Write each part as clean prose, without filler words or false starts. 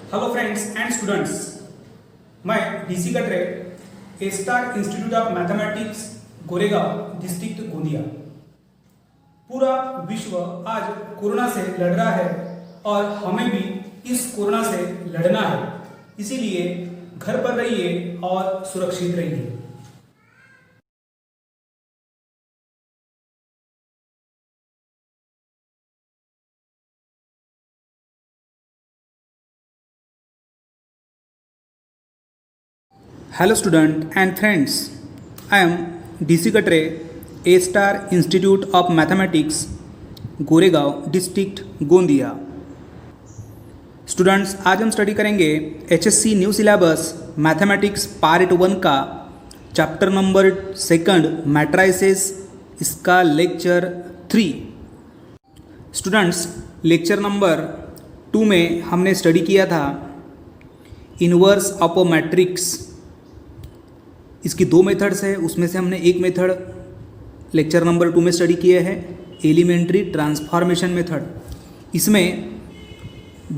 Hello friends and students, मैं DC Katre A star institute of mathematics Goregaon district Gondia. पूरा विश्व आज कोरोना से लड़ रहा है और हमें भी इस कोरोना से लड़ना है। इसीलिए घर पर रहिए और सुरक्षित रहिए। Hello student and friends, I am DC Katre, A Star Institute of Mathematics, Goregaon district Gondia. Students, आज हम स्टडी करेंगे HSC new syllabus mathematics part 1 का चैप्टर नंबर 2 मैट्राइसेस, इसका लेक्चर 3। स्टूडेंट्स, लेक्चर नंबर 2 में हमने स्टडी किया था इनवर्स ऑफ अ मैट्रिक्स। इसकी 2 मेथड्स है, उसमें से हमने एक मेथड लेक्चर नंबर 2 में स्टडी किया है, एलिमेंट्री ट्रांसफॉर्मेशन मेथड। इसमें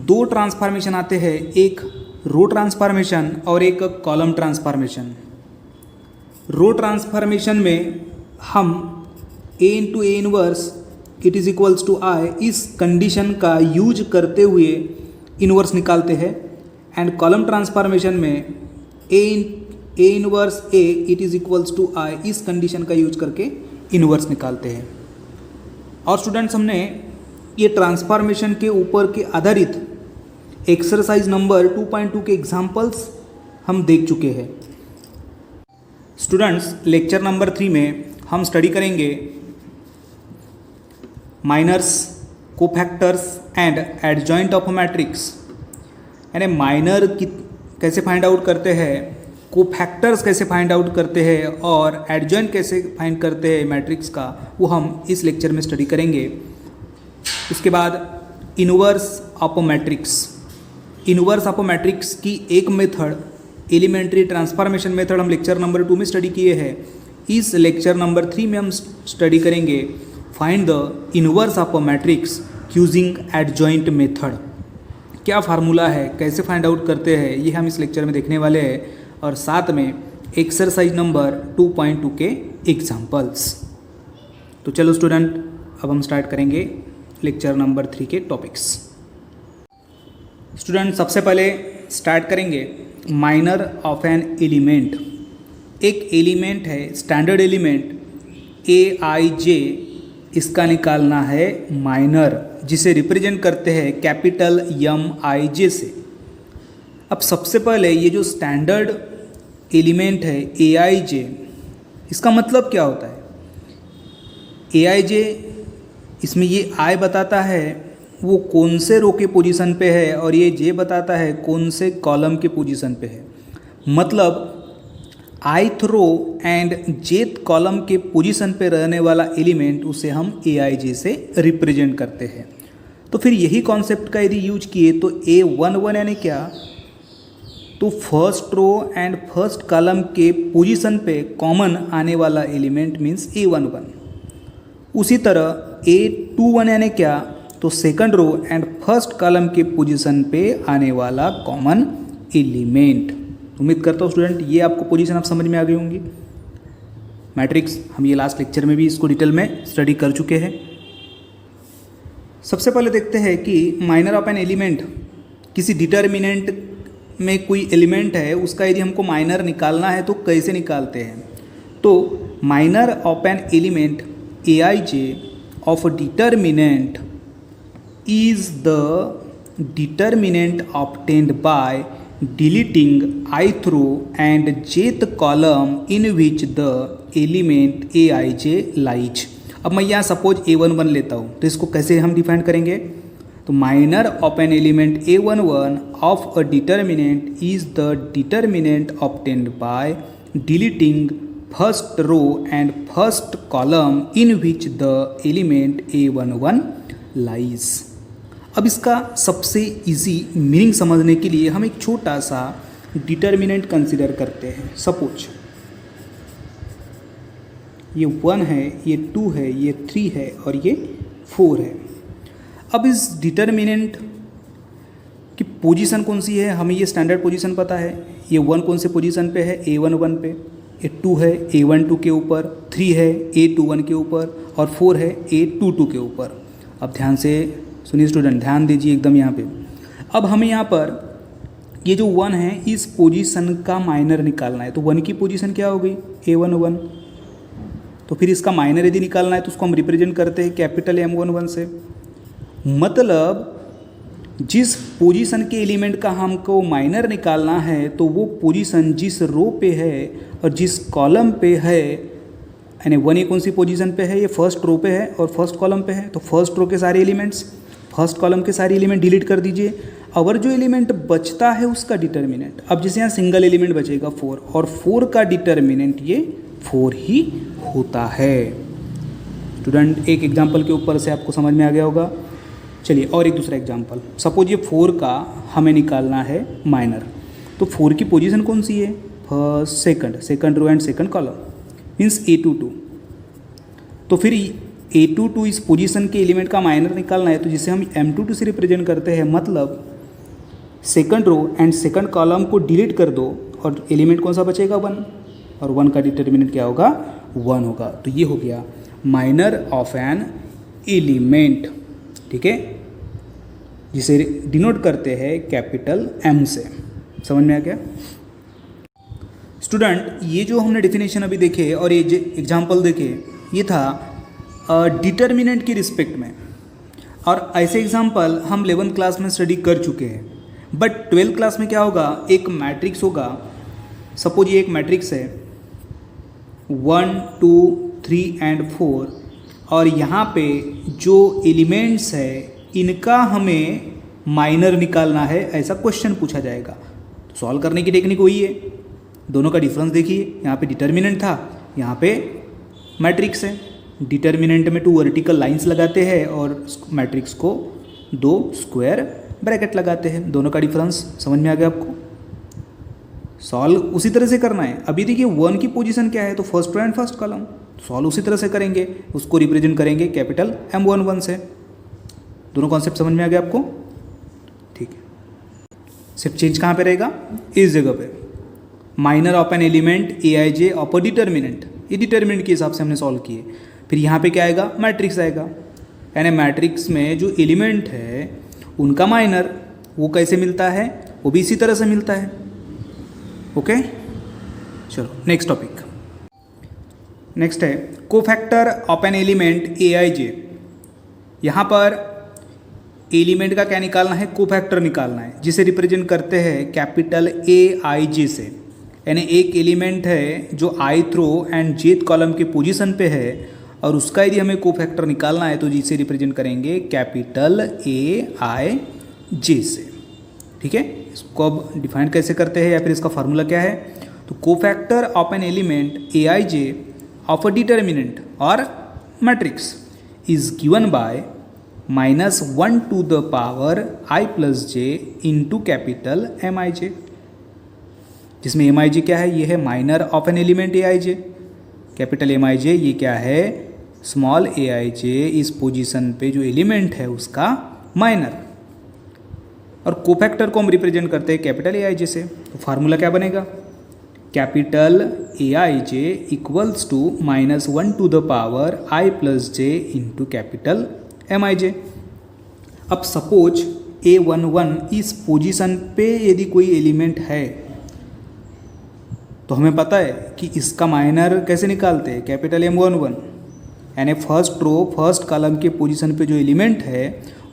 2 ट्रांसफॉर्मेशन आते हैं, एक रो ट्रांसफॉर्मेशन और एक कॉलम ट्रांसफॉर्मेशन। रो ट्रांसफॉर्मेशन में हम a into A inverse it is equals to I, इस कंडीशन का यूज करते हुए इनवर्स निकालते हैं। एंड कॉलम ट्रांसफॉर्मेशन में A inverse A it is equals to I, इस कंडीशन का यूज करके इनवर्स निकालते हैं। और स्टूडेंट्स, हमने ये ट्रांसफॉर्मेशन के ऊपर के आधारित एक्सरसाइज नंबर 2.2 के एग्जाम्पल्स हम देख चुके हैं। स्टूडेंट्स, लेक्चर नंबर 3 में हम स्टडी करेंगे minors, cofactors and adjoint of matrix. यानी माइनर कैसे फाइंड आउट करते हैं, कोफैक्टर्स कैसे फाइंड आउट करते हैं और एडजॉइंट कैसे फाइंड करते हैं मैट्रिक्स का, वो हम इस लेक्चर में स्टडी करेंगे। उसके बाद inverse of matrix. Inverse of matrix की एक मेथड एलिमेंट्री ट्रांसफॉर्मेशन मेथड हम लेक्चर नंबर 2 में स्टडी किए हैं। इस लेक्चर नंबर 3 में हम स्टडी करेंगे find the inverse of matrix using adjoint method. क्या फार्मूला है, कैसे फाइंड आउट करते हैं, ये हम इस लेक्चर में देखने वाले हैं। और साथ में एक्सरसाइज नंबर 2.2 के एग्जाम्पल्स। तो चलो स्टूडेंट, अब हम स्टार्ट करेंगे लेक्चर नंबर 3 के टॉपिक्स। स्टूडेंट, सबसे पहले स्टार्ट करेंगे माइनर ऑफ एन एलिमेंट। एक एलिमेंट है, स्टैंडर्ड एलिमेंट AIJ, इसका निकालना है माइनर, जिसे रिप्रेजेंट करते हैं कैपिटल MIJ से। अब सबसे पहले ये जो स्टैंडर्ड एलिमेंट है AIJ, इसका मतलब क्या होता है? AIJ, इसमें ये I बताता है वो कौन से रो के पोजीशन पे है और ये J बताता है कौन से कॉलम के पोजीशन पे है। मतलब ith row and jth column के पोजीशन पे रहने वाला एलिमेंट, उसे हम AIJ से रिप्रेजेंट करते हैं। तो फिर यही कॉन्सेप्ट का यदि यूज किए तो A11 यानी क्या, तो first row and first column के पोजीशन पे कॉमन आने वाला एलिमेंट मीन्स A11। उसी तरह A21 यानी क्या, तो second row and first column के पोजीशन पे आने वाला कॉमन एलिमेंट। उम्मीद करता हूँ स्टूडेंट ये आपको पोजीशन आप समझ में आ गई होंगी। मैट्रिक्स हम ये लास्ट लेक्चर में भी इसको डिटेल में स्टडी कर चुके हैं। सबसे पहले देखते हैं कि माइनर ऑफ एन एलिमेंट, किसी डिटर्मिनेंट में कोई एलिमेंट है, उसका यदि हमको माइनर निकालना है तो कैसे निकालते हैं। तो minor of an element AIJ of determinant is the determinant obtained by deleting ith row and jth column in which the element AIJ lies. अब मैं यहाँ सपोज A11 लेता हूँ, तो इसको कैसे हम डिफाइन करेंगे? तो minor of an element A11 of a determinant is the determinant obtained by deleting first row and first column in which the element A11 lies. अब इसका सबसे इजी मीनिंग समझने के लिए हम एक छोटा सा डिटर्मिनेंट कंसिडर करते हैं। सपोज ये 1 है, ये 2 है, ये 3 है और ये 4 है। अब इस डिटर्मिनेंट की पोजीशन कौन सी है, हमें ये स्टैंडर्ड पोजीशन पता है। ये 1 कौन से पोजीशन पे है, A11 पे, ये 2 है A12 के ऊपर, 3 है A21 के ऊपर और 4 है A22 के ऊपर। अब ध्यान से सुनिए स्टूडेंट, ध्यान दीजिए एकदम यहाँ पे। अब हमें यहाँ पर ये जो 1 है इस पोजीशन का माइनर निकालना है। तो 1 की पोजीशन क्या हो गई, A11। तो फिर इसका माइनर यदि निकालना है तो उसको हम रिप्रेजेंट करते हैं कैपिटल M11 से। मतलब जिस पोजीशन के एलिमेंट का हमको माइनर निकालना है तो वो पोजीशन जिस रो पे है और जिस कॉलम पे है, यानी 1 ये कौन सी पोजीशन पे है, ये फर्स्ट रो पे है और फर्स्ट कॉलम पे है। तो फर्स्ट रो के सारे एलिमेंट्स, फर्स्ट कॉलम के सारे एलिमेंट डिलीट कर दीजिए। और जो एलिमेंट बचता है उसका डिटर्मिनेंट, अब जैसे यहाँ सिंगल एलिमेंट बचेगा 4 और 4 का डिटर्मिनेंट ये 4 ही होता है। स्टूडेंट एक एग्जांपल के ऊपर से आपको समझ में आ गया होगा। चलिए और एक दूसरा एग्जांपल, सपोज ये 4 का हमें निकालना है माइनर। तो 4 की पोजीशन कौन सी है, first second row and second column, means A22। तो फिर A22 इस पोजीशन के एलिमेंट का माइनर निकालना है तो जिसे हम M22 से रिप्रेजेंट करते हैं। मतलब second row and second column को डिलीट कर दो और एलिमेंट कौन सा बचेगा, 1, और 1 का डिटर्मिनेंट क्या होगा, 1 होगा। तो ये हो गया माइनर ऑफ एन एलिमेंट, ठीक है, जिसे डिनोट करते हैं कैपिटल M से। समझ में आ गया स्टूडेंट। ये जो हमने डेफिनेशन अभी देखे और ये एग्जांपल देखे, ये था डिटर्मिनेंट की रिस्पेक्ट में, और ऐसे एग्जांपल हम 11th क्लास में स्टडी कर चुके हैं। बट 12th क्लास में क्या होगा, एक मैट्रिक्स होगा। सपोज ये एक मैट्रिक्स है 1 2 3 एंड 4, और यहाँ पे जो एलिमेंट्स है इनका हमें माइनर निकालना है, ऐसा क्वेश्चन पूछा जाएगा। तो सॉल्व करने की टेक्निक वही है, दोनों का डिफरेंस देखिए। यहाँ पे डिटर्मिनेंट था, यहाँ पे मैट्रिक्स है। डिटर्मिनेंट में 2 वर्टिकल लाइंस लगाते हैं और मैट्रिक्स को 2 स्क्वायर ब्रैकेट लगाते हैं। दोनों का डिफरेंस समझ में आ गया आपको। सॉल्व उसी तरह से करना है। अभी देखिए 1 की पोजीशन क्या है, तो first row and first column, solve उसी तरह से करेंगे, उसको रिप्रेजेंट करेंगे कैपिटल M11 से। दोनों कॉन्सेप्ट समझ में आ गया आपको, ठीक है। सिर्फ चेंज कहाँ पे रहेगा, इस जगह पे, minor of an element Aij of a determinant, ये डिटर्मिनेंट के हिसाब से हमने सॉल्व किए। फिर यहाँ पे क्या आएगा, मैट्रिक्स आएगा, यानी मैट्रिक्स में जो एलिमेंट है उनका माइनर, वो कैसे मिलता है, वो भी इसी तरह से मिलता है। ओके, चलो नेक्स्ट टॉपिक। नेक्स्ट है cofactor of an element Aij। यहाँ पर एलिमेंट का क्या निकालना है, कोफैक्टर निकालना है, जिसे रिप्रेजेंट करते हैं कैपिटल Aij से। यानी एक एलिमेंट है जो ith row and jth column के पोजीशन पे है, और उसका यदि हमें कोफैक्टर निकालना है तो जिसे रिप्रेजेंट करेंगे कैपिटल Aij से, ठीक है। इसको अब डिफाइन कैसे करते हैं या फिर इसका फार्मूला क्या है, तो cofactor of an element Aij of a determinant और matrix is given by -1 to the power I plus j into capital Mij, जिसमें Mij क्या है, ये है minor of an element Aij। Capital Mij ये क्या है, स्मॉल Aij, इस पोजीशन पे जो एलिमेंट है उसका माइनर, और कोफैक्टर को हम रिप्रेजेंट करते हैं कैपिटल Aij से। तो फार्मूला क्या बनेगा, capital Aij equals to -1 to the power I plus j into capital Mij। अब सपोज A11 इस पोजीशन पे यदि कोई एलिमेंट है तो हमें पता है कि इसका माइनर कैसे निकालते हैं, कैपिटल M11, यानी फर्स्ट रो फर्स्ट कॉलम के पोजीशन पे जो एलिमेंट है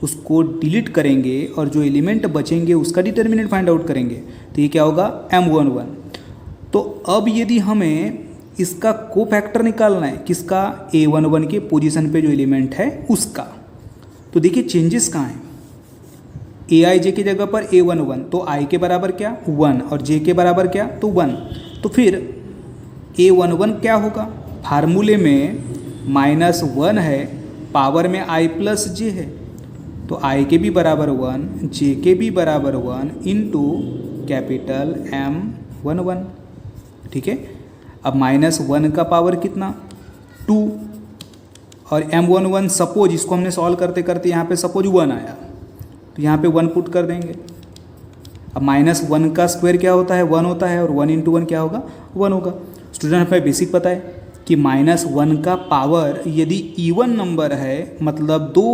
उसको डिलीट करेंगे और जो एलिमेंट बचेंगे उसका डिटर्मिनेंट फाइंड आउट करेंगे। तो ये क्या होगा, M11। तो अब यदि हमें इसका कोफैक्टर निकालना है, किसका, A11 के पोजीशन पे जो एलिमेंट है उसका, तो देखिए चेंजेस कहाँ हैं। Aij की जगह पर A11, तो I के बराबर क्या, 1, और j के बराबर क्या, तो 1। तो फिर A11 क्या होगा, फार्मूले में -1 है, पावर में I प्लस j है, तो I के भी बराबर 1, j के भी बराबर 1 इंटू कैपिटल M11, ठीक है। अब -1 का पावर कितना, 2, और M11 सपोज इसको हमने सॉल्व करते करते यहाँ पे सपोज 1 आया, तो यहाँ पे 1 पुट कर देंगे, अब -1 का स्क्वायर क्या होता है, 1 होता है, और 1 × 1 क्या होगा, 1 होगा। स्टूडेंट हमें बेसिक पता है कि -1 का पावर यदि इवन नंबर है, मतलब 2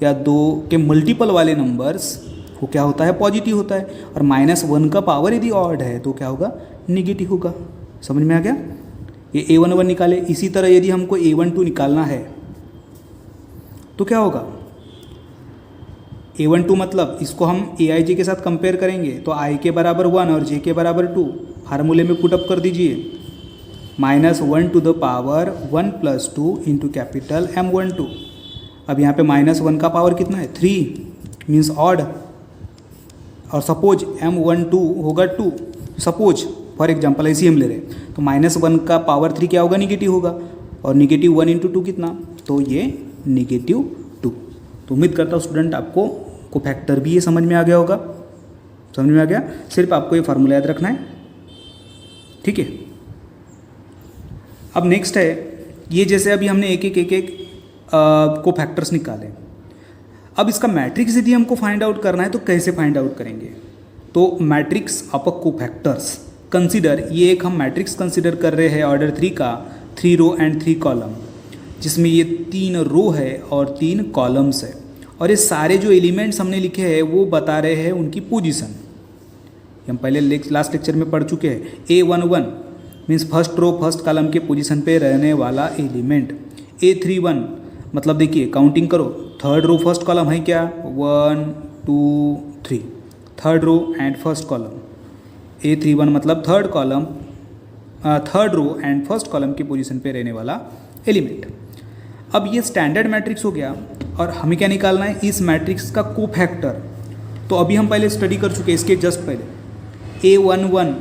या 2 के मल्टीपल वाले नंबर्स, वो क्या होता है, पॉजिटिव होता है। और -1 का पावर यदि ऑड है तो क्या होगा, निगेटिव होगा। समझ में आ गया? ये A11 निकाले। इसी तरह यदि हमको A12 निकालना है तो क्या होगा, A12 मतलब इसको हम AIJ के साथ कंपेयर करेंगे तो I के बराबर 1 और J के बराबर 2 फार्मूले में पुटअप कर दीजिए। -1 to the power 1 + 2 into capital M12। अब यहाँ पे -1 का पावर कितना है, 3 मीन्स ऑड। और सपोज M12 होगा 2, सपोज फॉर एग्जाम्पल ऐसे ही हम ले रहे हैं, तो -1 का पावर 3 क्या होगा, निगेटिव होगा। और -1 × 2 कितना, तो ये -2। तो उम्मीद करता हूँ स्टूडेंट आपको कोफैक्टर भी ये समझ में आ गया होगा। समझ में आ गया? सिर्फ आपको ये फार्मूला याद रखना है, ठीक है। अब नेक्स्ट है, ये जैसे अभी हमने एक कोफैक्टर्स निकाले। अब इसका मैट्रिक्स यदि हमको फाइंड आउट करना है तो कैसे फाइंड आउट करेंगे, तो मैट्रिक्स ऑफ कोफैक्टर्स कंसीडर, ये एक हम मैट्रिक्स कंसीडर कर रहे हैं ऑर्डर 3 का, 3 रो एंड 3 कॉलम, जिसमें ये 3 रो है और 3 कॉलम्स है। और ये सारे जो एलिमेंट्स हमने लिखे हैं वो बता रहे हैं उनकी पोजीशन। हम पहले लास्ट लेक्चर में पढ़ चुके हैं। A11 means first row first column के पोजीशन पे रहने वाला एलिमेंट। A31 मतलब देखिए काउंटिंग करो, थर्ड रो फर्स्ट कॉलम है क्या, 1 2 3, third row and first column. A31 मतलब third row and first column की पोजीशन पे रहने वाला एलिमेंट। अब ये स्टैंडर्ड मैट्रिक्स हो गया और हमें क्या निकालना है, इस मैट्रिक्स का कोफैक्टर। तो अभी हम पहले स्टडी कर चुके हैं इसके जस्ट पहले। A11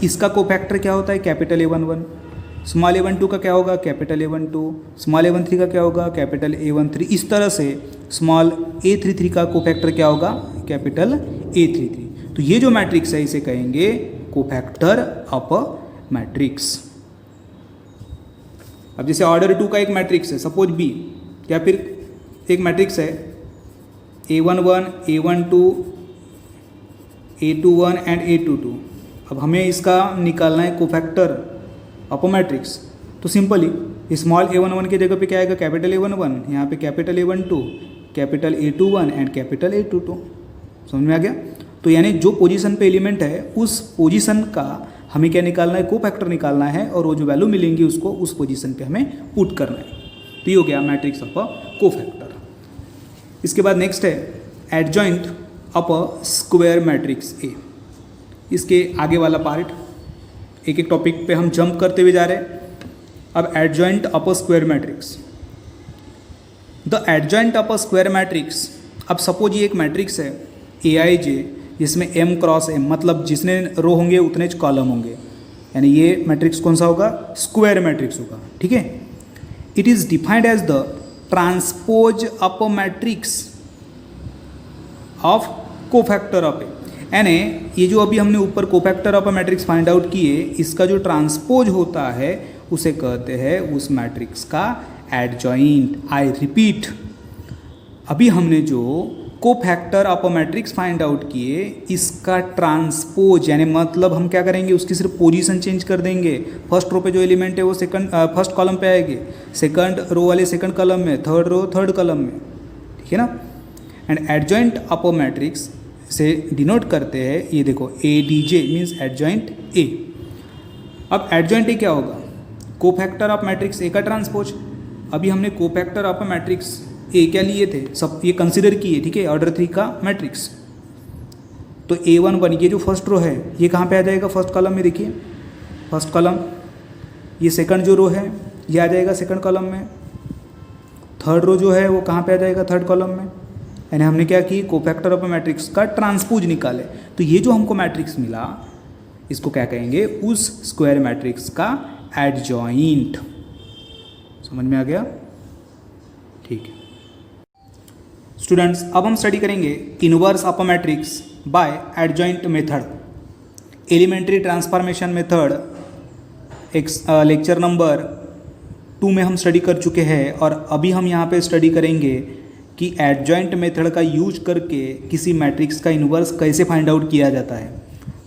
इसका कोफैक्टर क्या होता है, कैपिटल A11। स्मॉल A12 का क्या होगा, कैपिटल A12। स्मॉल A13 का क्या होगा, कैपिटल A13। इस तरह से स्मॉल A33 का कोफैक्टर क्या होगा, कैपिटल A33। तो ये जो मैट्रिक्स है इसे कहेंगे कोफैक्टर ऑफ अ मैट्रिक्स। अब जैसे ऑर्डर 2 का एक मैट्रिक्स है सपोज B, या फिर एक मैट्रिक्स है A11 A12 A21 and A22। अब हमें इसका निकालना है कोफैक्टर ऑफ अ मैट्रिक्स। तो सिंपली स्मॉल A11 की जगह पे क्या आएगा, कैपिटल A11, यहाँ पे capital A12, capital A21 and capital A22। समझ में आ गया? तो यानी जो पोजीशन पे एलिमेंट है उस पोजीशन का हमें क्या निकालना है, कोफैक्टर निकालना है, और वो जो वैल्यू मिलेंगी उसको उस पोजीशन पे हमें पुट करना है। तो ये हो गया मैट्रिक्स ऑफ अ कोफैक्टर। इसके बाद नेक्स्ट है adjoint of a square matrix A. इसके आगे वाला पार्ट, एक एक टॉपिक पे हम जंप करते हुए जा रहे हैं। अब adjoint of a square matrix, the adjoint of a square matrix. अब सपोज ये एक मैट्रिक्स है AIJ जिसमें M × M मतलब जितने रो होंगे उतने कॉलम होंगे, यानी ये मैट्रिक्स कौन सा होगा, स्क्वायर मैट्रिक्स होगा, ठीक है। It is defined as the transpose of a matrix of cofactor of A. यानी ये जो अभी हमने ऊपर cofactor of a matrix find out किए, इसका जो ट्रांसपोज होता है उसे कहते हैं उस मैट्रिक्स का एडजॉइंट। आई रिपीट, अभी हमने जो cofactor of a matrix find out किए, इसका ट्रांसपोज यानी मतलब हम क्या करेंगे, उसकी सिर्फ पोजीशन चेंज कर देंगे। फर्स्ट रो पे जो एलिमेंट है वो फर्स्ट कॉलम पे आएंगे, सेकंड रो वाले सेकंड कॉलम में, थर्ड रो थर्ड कॉलम में, ठीक है ना। And adjoint of a matrix से डिनोट करते हैं, ये देखो ADJ मीन्स एडजॉइंट A। अब एडजॉइंट A क्या होगा, कोफैक्टर ऑफ मैट्रिक्स A का ट्रांसपोज। अभी हमने cofactor of a matrix A क्या लिए थे, सब ये कंसिडर किए, ठीक है, ऑर्डर 3 का मैट्रिक्स। तो A11 ये जो फर्स्ट रो है ये कहाँ पे आ जाएगा, फर्स्ट कॉलम में। देखिए फर्स्ट कॉलम, ये सेकंड जो रो है ये आ जाएगा सेकंड कॉलम में। थर्ड रो जो है वो कहाँ पे आ जाएगा, थर्ड कॉलम में। यानी हमने क्या की, कोफैक्टर ऑफ अ मैट्रिक्स का ट्रांसपोज निकाले। तो ये जो हमको मैट्रिक्स मिला इसको क्या कहेंगे, उस स्क्वायर मैट्रिक्स का एडजॉइंट। समझ में आ गया, ठीक है स्टूडेंट्स। अब हम स्टडी करेंगे inverse of a matrix by adjoint method, elementary transformation method. एक लेक्चर नंबर 2 में हम स्टडी कर चुके हैं और अभी हम यहाँ पे स्टडी करेंगे कि एडजॉइंट मेथड का यूज करके किसी मैट्रिक्स का इन्वर्स कैसे फाइंड आउट किया जाता है।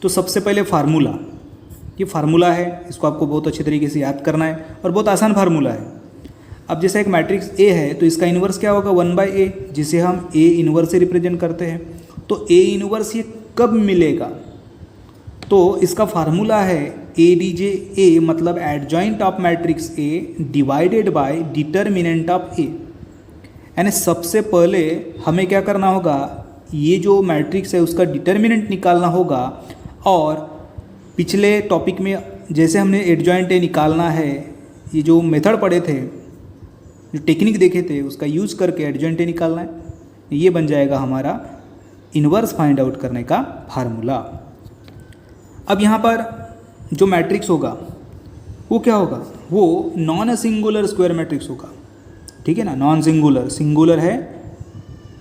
तो सबसे पहले फार्मूला, ये फार्मूला है, इसको आपको बहुत अच्छे तरीके से याद करना है और बहुत आसान फार्मूला है। अब जैसे एक मैट्रिक्स ए है तो इसका इन्वर्स क्या होगा, 1/a, जिसे हम ए इन्वर्स से रिप्रेजेंट करते हैं। तो ए इन्वर्स ये कब मिलेगा, तो इसका फार्मूला है ए डी जे ए, मतलब adjoint of matrix A divided by determinant of A. यानी सबसे पहले हमें क्या करना होगा, ये जो मैट्रिक्स है उसका डिटर्मिनेंट निकालना होगा। और पिछले टॉपिक में जैसे हमने एडजॉइंट ए निकालना है, ये जो मेथड पढ़े थे, जो टेक्निक देखे थे, उसका यूज़ करके एडजॉइंट ए निकालना है। ये बन जाएगा हमारा इन्वर्स फाइंड आउट करने का फार्मूला। अब यहाँ पर जो मैट्रिक्स होगा वो क्या होगा, वो नॉन सिंगुलर स्क्वायर मैट्रिक्स होगा। ठीक है ना, नॉन सिंगुलर, सिंगुलर है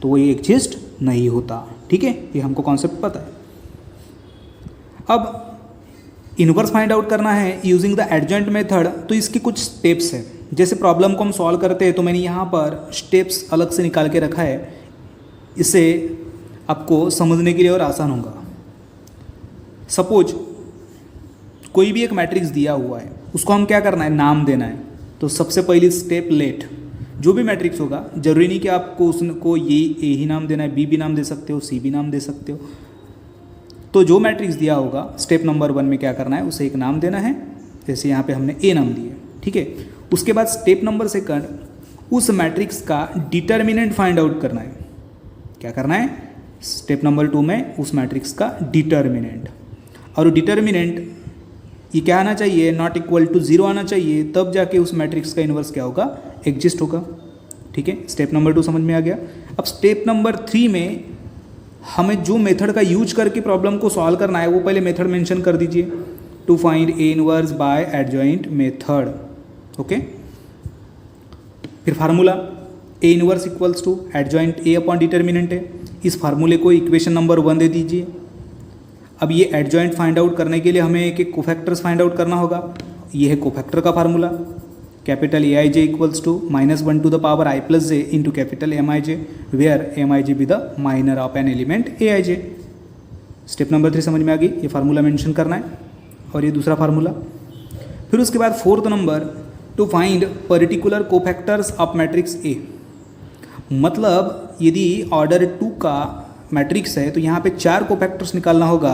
तो वो एग्जिस्ट नहीं होता। ठीक है, ये हमको कॉन्सेप्ट पता है। अब इन्वर्स फाइंड आउट करना है यूजिंग द एडजॉइंट मेथड, तो इसकी कुछ स्टेप्स हैं। जैसे प्रॉब्लम को हम सॉल्व करते हैं तो मैंने यहाँ पर स्टेप्स अलग से निकाल के रखा है, इससे आपको समझने के लिए और आसान होगा। सपोज कोई भी एक मैट्रिक्स दिया हुआ है, उसको हम क्या करना है, नाम देना है। तो सबसे पहली स्टेप लेट, जो भी मैट्रिक्स होगा, जरूरी नहीं कि आपको उसको ये ए ही नाम देना है, बी भी नाम दे सकते हो, सी भी नाम दे सकते हो। तो जो मैट्रिक्स दिया होगा स्टेप नंबर 1 में क्या करना है, उसे एक नाम देना है। जैसे यहाँ पे हमने ए नाम दिए। ठीक है, उसके बाद स्टेप नंबर 2 उस मैट्रिक्स का डिटर्मिनेंट फाइंड आउट करना है। क्या करना है, स्टेप नंबर 2 में उस मैट्रिक्स का डिटर्मिनेंट। और डिटर्मिनेंट ये क्या आना चाहिए, नॉट इक्वल टू 0 आना चाहिए, तब जाके उस मैट्रिक्स का इन्वर्स क्या होगा, एग्जिस्ट होगा। ठीक है, स्टेप नंबर 2 समझ में आ गया। अब स्टेप नंबर 3 में हमें जो मेथड का यूज करके प्रॉब्लम को सॉल्व करना है वो पहले मेथड मेंशन कर दीजिए, to find A inverse by adjoint method. Okay, फिर formula A inverse equals to adjoint A upon determinant है। इस फार्मूले को इक्वेशन नंबर 1 दे दीजिए। अब ये एडजॉइंट फाइंड आउट करने के लिए हमें एक एक कोफैक्टर्स फाइंड आउट करना होगा। ये है कोफैक्टर का formula, capital A I J equals to -1 to the power I plus J into capital M I J, where M I J be the minor of an element A I J. Step number 3 समझ में आ गई, ये formula mention करना है। और ये दूसरा formula. फिर उसके बाद 4th नंबर, to find particular cofactors of matrix A. मतलब यदि ऑर्डर 2 का मैट्रिक्स है तो यहाँ पे 4 कोफैक्टर्स निकालना होगा।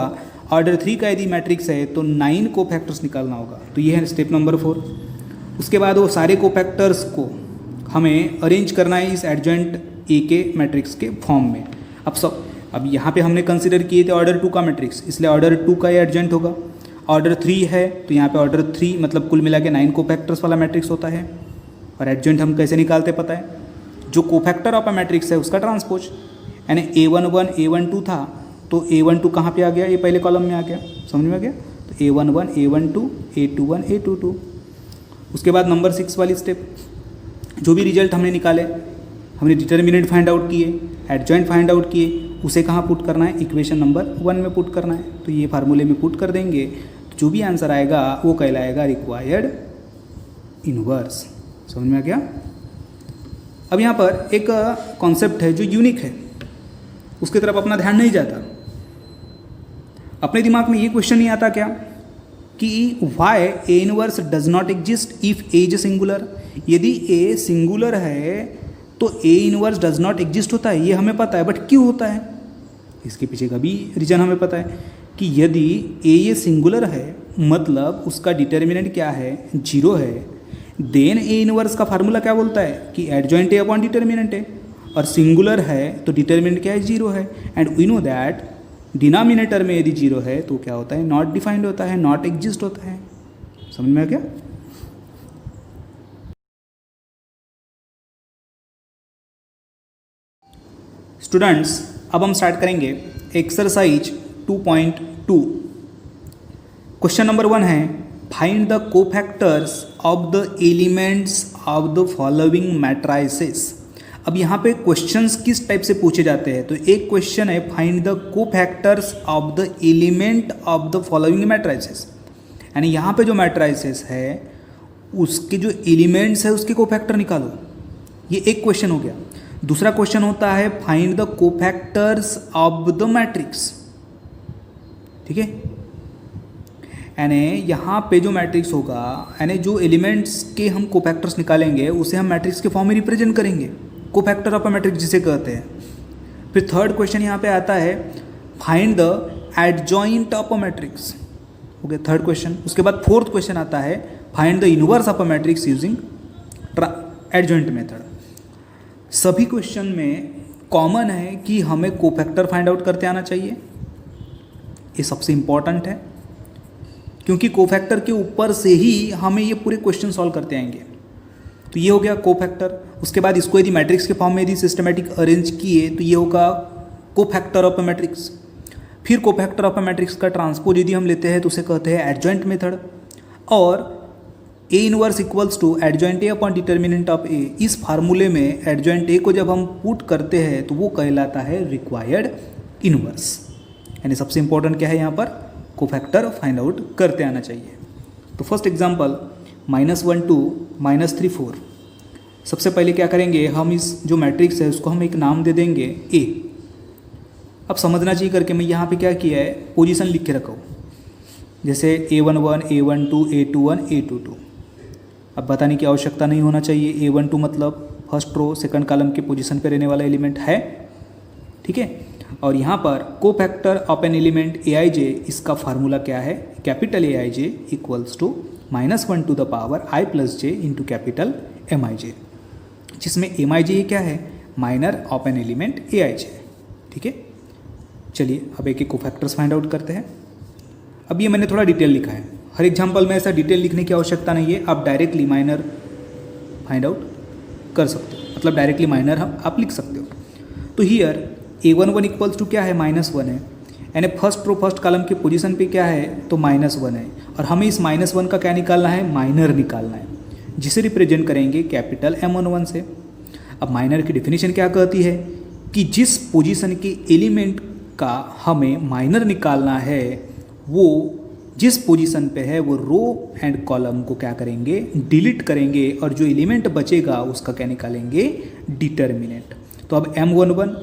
ऑर्डर 3 का यदि मैट्रिक्स है तो 9 कोफैक्टर्स निकालना होगा। तो ये है स्टेप नंबर 4। उसके बाद वो सारे कोफैक्टर्स को हमें अरेंज करना है इस एडजॉइंट ए के मैट्रिक्स के फॉर्म में। अब यहाँ पे हमने कंसिडर किए थे ऑर्डर 2 का मैट्रिक्स, इसलिए ऑर्डर 2 का ये एडजॉइंट होगा। ऑर्डर 3 है तो यहाँ पे ऑर्डर 3 मतलब कुल मिला के 9 कोफैक्टर्स वाला मैट्रिक्स होता है। और एडजॉइंट हम कैसे निकालते पता है, जो कोफैक्टर ऑफ अ मैट्रिक्स है उसका ट्रांसपोज। यानी A11 A12 था तो A12 कहाँ पे आ गया, ये पहले कॉलम में आ गया। समझ में आ गया, तो A11 A12 A21 A22। उसके बाद नंबर 6 वाली स्टेप, जो भी रिजल्ट हमने निकाले, हमने डिटर्मिनेंट फाइंड आउट किए, एडजॉइंट फाइंड आउट किए, उसे कहाँ पुट करना है, इक्वेशन नंबर 1 में पुट करना है। तो ये फार्मूले में पुट कर देंगे तो जो भी आंसर आएगा वो कहलाएगा रिक्वायर्ड इन्वर्स। समझ में आ गया। अब यहाँ पर एक कॉन्सेप्ट है जो यूनिक है, उसकी तरफ अपना ध्यान नहीं जाता। अपने दिमाग में ये क्वेश्चन नहीं आता क्या कि why A inverse does not exist if A is singular. यदि ए सिंगुलर है तो A inverse does not exist होता है, ये हमें पता है, बट क्यों होता है इसके पीछे का भी रीजन हमें पता है कि यदि ए ये सिंगुलर है मतलब उसका डिटर्मिनेंट क्या है, 0 है, देन ए इनवर्स का फार्मूला क्या बोलता है कि एडजॉइंट ए अपॉन डिटर्मिनेंट है। और सिंगुलर है तो डिटर्मिनेंट क्या है, 0 है। And we know that denominator में यदि 0 है तो क्या होता है, नॉट डिफाइंड होता है, नॉट एग्जिस्ट होता है। समझ में आ गया। स्टूडेंट्स, अब हम स्टार्ट करेंगे एक्सरसाइज 2.2। क्वेश्चन नंबर 1 है, find the cofactors of the elements of the following matrices. अब यहाँ पे क्वेश्चंस किस टाइप से पूछे जाते हैं, तो एक क्वेश्चन है find the cofactors of the element of the following matrices. यानी यहाँ पे जो मैट्राइसेस है उसके जो एलिमेंट्स है उसके कोफैक्टर निकालो, ये एक क्वेश्चन हो गया। दूसरा क्वेश्चन होता है find the cofactors of the matrix. ठीक है, यानी यहाँ पे जो मैट्रिक्स होगा, यानी जो एलिमेंट्स के हम कोफैक्टर्स निकालेंगे उसे हम मैट्रिक्स के फॉर्म में रिप्रेजेंट करेंगे, कोफैक्टर ऑफ अ मैट्रिक्स जिसे कहते हैं। फिर थर्ड क्वेश्चन यहाँ पे आता है find the adjoint of a matrix. Okay, third question. उसके बाद फोर्थ क्वेश्चन आता है find the inverse of a matrix using adjoint method. सभी क्वेश्चन में कॉमन है कि हमें कोफैक्टर फाइंड आउट करते आना चाहिए, ये सबसे इंपॉर्टेंट है, क्योंकि कोफैक्टर के ऊपर से ही हमें ये पूरे क्वेश्चन सॉल्व करते आएंगे। तो ये हो गया कोफैक्टर। उसके बाद इसको यदि मैट्रिक्स के फॉर्म में यदि सिस्टमेटिक अरेंज किए तो ये होगा कोफैक्टर ऑफ अ मैट्रिक्स। फिर कोफैक्टर ऑफ अ मैट्रिक्स का ट्रांसपोज यदि हम लेते हैं तो उसे कहते हैं एडजॉइंट मेथड। और A inverse equals to adjoint A upon determinant of A, इस फार्मूले में एडजॉइंट ए को जब हम पुट करते हैं तो वो कहलाता है रिक्वायर्ड इनवर्स। यानी सबसे इंपॉर्टेंट क्या है यहाँ पर, कोफैक्टर फाइंड आउट करते आना चाहिए। तो फर्स्ट एग्जांपल -1 2 -3 4। सबसे पहले क्या करेंगे, हम इस जो मैट्रिक्स है उसको हम एक नाम दे देंगे ए। अब समझना चाहिए करके मैं यहाँ पे क्या किया है, पोजीशन लिख के रखा हूँ, जैसे A11 A12 A21 A22। अब बताने की आवश्यकता नहीं होना चाहिए, A12 मतलब फर्स्ट रो सेकंड कॉलम के पोजीशन पे रहने वाला एलिमेंट है। ठीक है, और यहाँ पर cofactor of an element Aij, इसका फार्मूला क्या है, capital Aij equals to -1 to the power i plus j into capital Mij, जिसमें Mij क्या है, minor of an element Aij। ठीक है, चलिए अब एक एक कोफैक्टर्स फाइंड आउट करते हैं। अब ये मैंने थोड़ा डिटेल लिखा है, हर एग्जाम्पल में ऐसा डिटेल लिखने की आवश्यकता नहीं है, आप डायरेक्टली माइनर फाइंड आउट कर सकते हो, मतलब डायरेक्टली माइनर आप लिख सकते हो। तो हियर A11 इक्वल्स टू क्या है, -1 है, यानी फर्स्ट रो फर्स्ट कॉलम के पोजीशन पे क्या है तो -1 है, और हमें इस -1 का क्या निकालना है, माइनर निकालना है, जिसे रिप्रेजेंट करेंगे कैपिटल M11 से। अब माइनर की डेफिनेशन क्या कहती है कि जिस पोजीशन के एलिमेंट का हमें माइनर निकालना है वो जिस पोजीशन पे है वो रो एंड कॉलम को क्या करेंगे, डिलीट करेंगे, और जो एलिमेंट बचेगा उसका क्या निकालेंगे, डिटर्मिनेंट। तो अब M11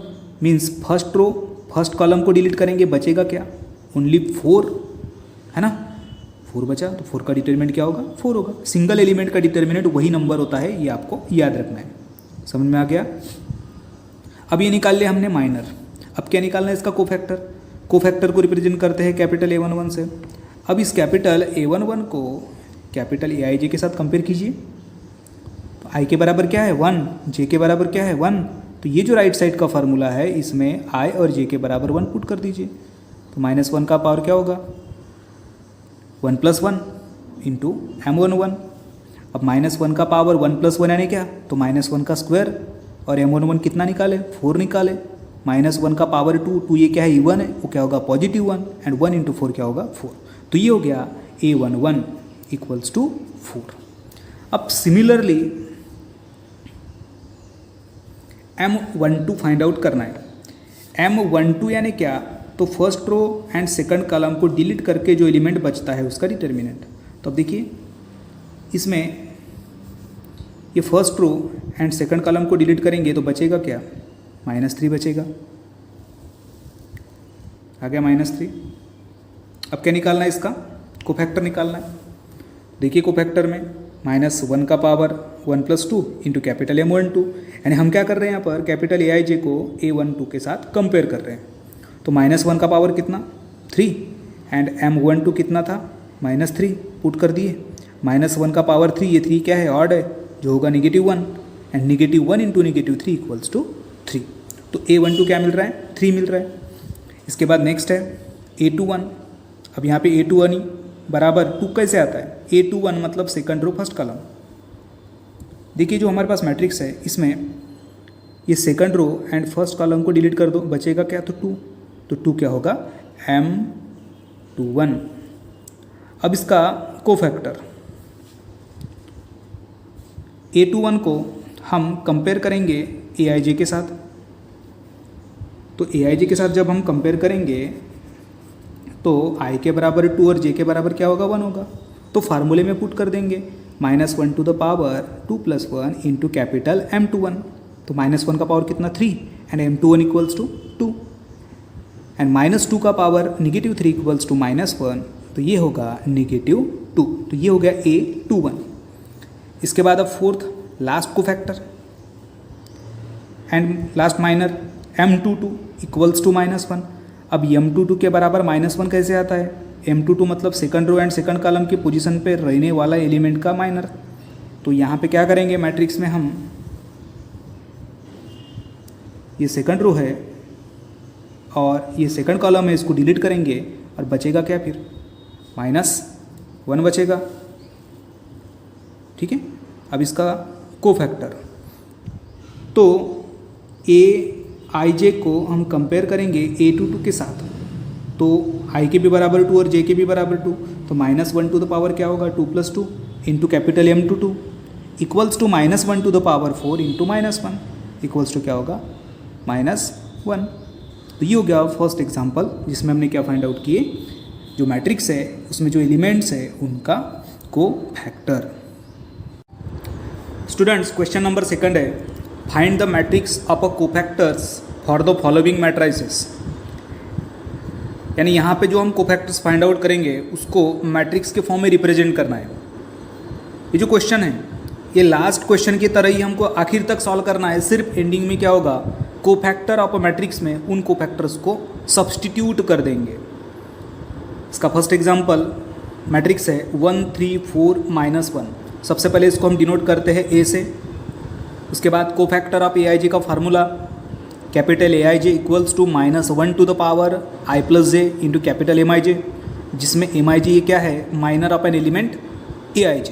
means first row first column को डिलीट करेंगे, बचेगा क्या, ओनली 4 है ना, 4 बचा, तो 4 का डिटर्मिनेंट क्या होगा, 4 होगा। सिंगल एलिमेंट का डिटर्मिनेंट वही नंबर होता है, ये आपको याद रखना है। समझ में आ गया। अब ये निकाल लिया हमने माइनर, अब क्या निकालना है इसका कोफैक्टर। कोफैक्टर को रिप्रेजेंट करते हैं कैपिटल A11 से। अब इस कैपिटल A11 को कैपिटल Aij के साथ कंपेयर कीजिए, तो i के बराबर क्या है 1, j के बराबर क्या है 1, तो ये जो राइट साइड का फार्मूला है इसमें i और j के बराबर 1 पुट कर दीजिए, तो -1 का पावर क्या होगा, 1 + 1 इंटू M11। अब -1 का पावर 1 + 1 यानी क्या, तो -1 का स्क्वायर, और M11 कितना निकाले, 4 निकाले, -1 का पावर 2 ये क्या है, इवन है, वो क्या होगा +1, एंड 1 इंटू 4 क्या होगा 4। तो ये हो गया A11 इक्वल्स टू 4। अब सिमिलरली M12 फाइंड आउट करना है। M12 यानी क्या, तो first row and second column को डिलीट करके जो एलिमेंट बचता है उसका डिटर्मिनेंट। तो अब देखिए इसमें ये first row and second column को डिलीट करेंगे तो बचेगा क्या, -3 बचेगा, आ गया -3। अब क्या निकालना है इसका, कोफैक्टर निकालना है। देखिए कोफैक्टर में -1 का पावर 1 + 2 इंटू कैपिटल M12, यानी हम क्या कर रहे हैं यहाँ पर कैपिटल Aij को A12 के साथ कंपेयर कर रहे हैं। तो -1 का पावर कितना 3, एंड M12 कितना था -3, पुट कर दिए, -1 का पावर 3, ये 3 क्या है, ऑड है, जो होगा -1, एंड -1 इंटू -3 इक्वल्स टू 3। तो A12 क्या मिल रहा है, 3 मिल रहा है। इसके बाद नेक्स्ट है A21। अब यहाँ पे A21 बराबर 2 कैसे आता है, A21 मतलब सेकंड रो फर्स्ट कॉलम। देखिए जो हमारे पास मैट्रिक्स है इसमें ये second row and first column को डिलीट कर दो, बचेगा क्या, तो 2, तो 2 क्या होगा M21। अब इसका कोफैक्टर A21 को हम कंपेयर करेंगे Aij के साथ। तो Aij के साथ जब हम कंपेयर करेंगे तो i के बराबर 2 और j के बराबर क्या होगा, 1 होगा। तो फार्मूले में पुट कर देंगे -1 to the power 2 + 1 into capital M21। तो -1 का पावर कितना 3 and m21 equals to 2 and -2 का पावर -3 इक्वल्स टू -1, तो ये होगा -2, तो ये हो गया A21। इसके बाद अब fourth last cofactor and last minor m22 equals to -1। अब m22 के बराबर -1 कैसे आता है? m22 मतलब second row and second column की पोजीशन पे रहने वाला एलिमेंट का माइनर। तो यहाँ पे क्या करेंगे मैट्रिक्स में हम, ये सेकंड रो है और ये सेकंड कॉलम है, इसको डिलीट करेंगे और बचेगा क्या फिर? -1 बचेगा। ठीक है, अब इसका कोफैक्टर, तो Aij को हम कंपेयर करेंगे A22 के साथ, तो I के भी बराबर 2 और J के भी बराबर 2, तो -1 टू द पावर क्या होगा 2 + 2 into capital M22 equals to -1 to the power 4 into -1 equals to क्या होगा -1। तो ये हो गया फर्स्ट एग्जाम्पल जिसमें हमने क्या फाइंड आउट किए, जो मैट्रिक्स है उसमें जो एलिमेंट्स है उनका cofactor. Students, question number second है, find the matrix of a cofactors for the following matrices. यानी यहाँ पे जो हम कोफैक्टर्स फाइंड आउट करेंगे उसको मैट्रिक्स के फॉर्म में रिप्रेजेंट करना है। ये जो क्वेश्चन है ये लास्ट क्वेश्चन की तरह ही हमको आखिर तक सॉल्व करना है। सिर्फ एंडिंग में क्या होगा, कोफैक्टर ऑफ अ मैट्रिक्स में उन कोफैक्टर्स को सब्सटीट्यूट कर देंगे। इसका फर्स्ट एग्जांपल मैट्रिक्स है 1 3 4 -1। सबसे पहले इसको हम डिनोट करते हैं ए से। उसके बाद कोफैक्टर ऑफ Aij का formula capital Aij equals to -1 to the power I + j into capital Mij, जिसमें Mij ये क्या है, minor of an element Aij।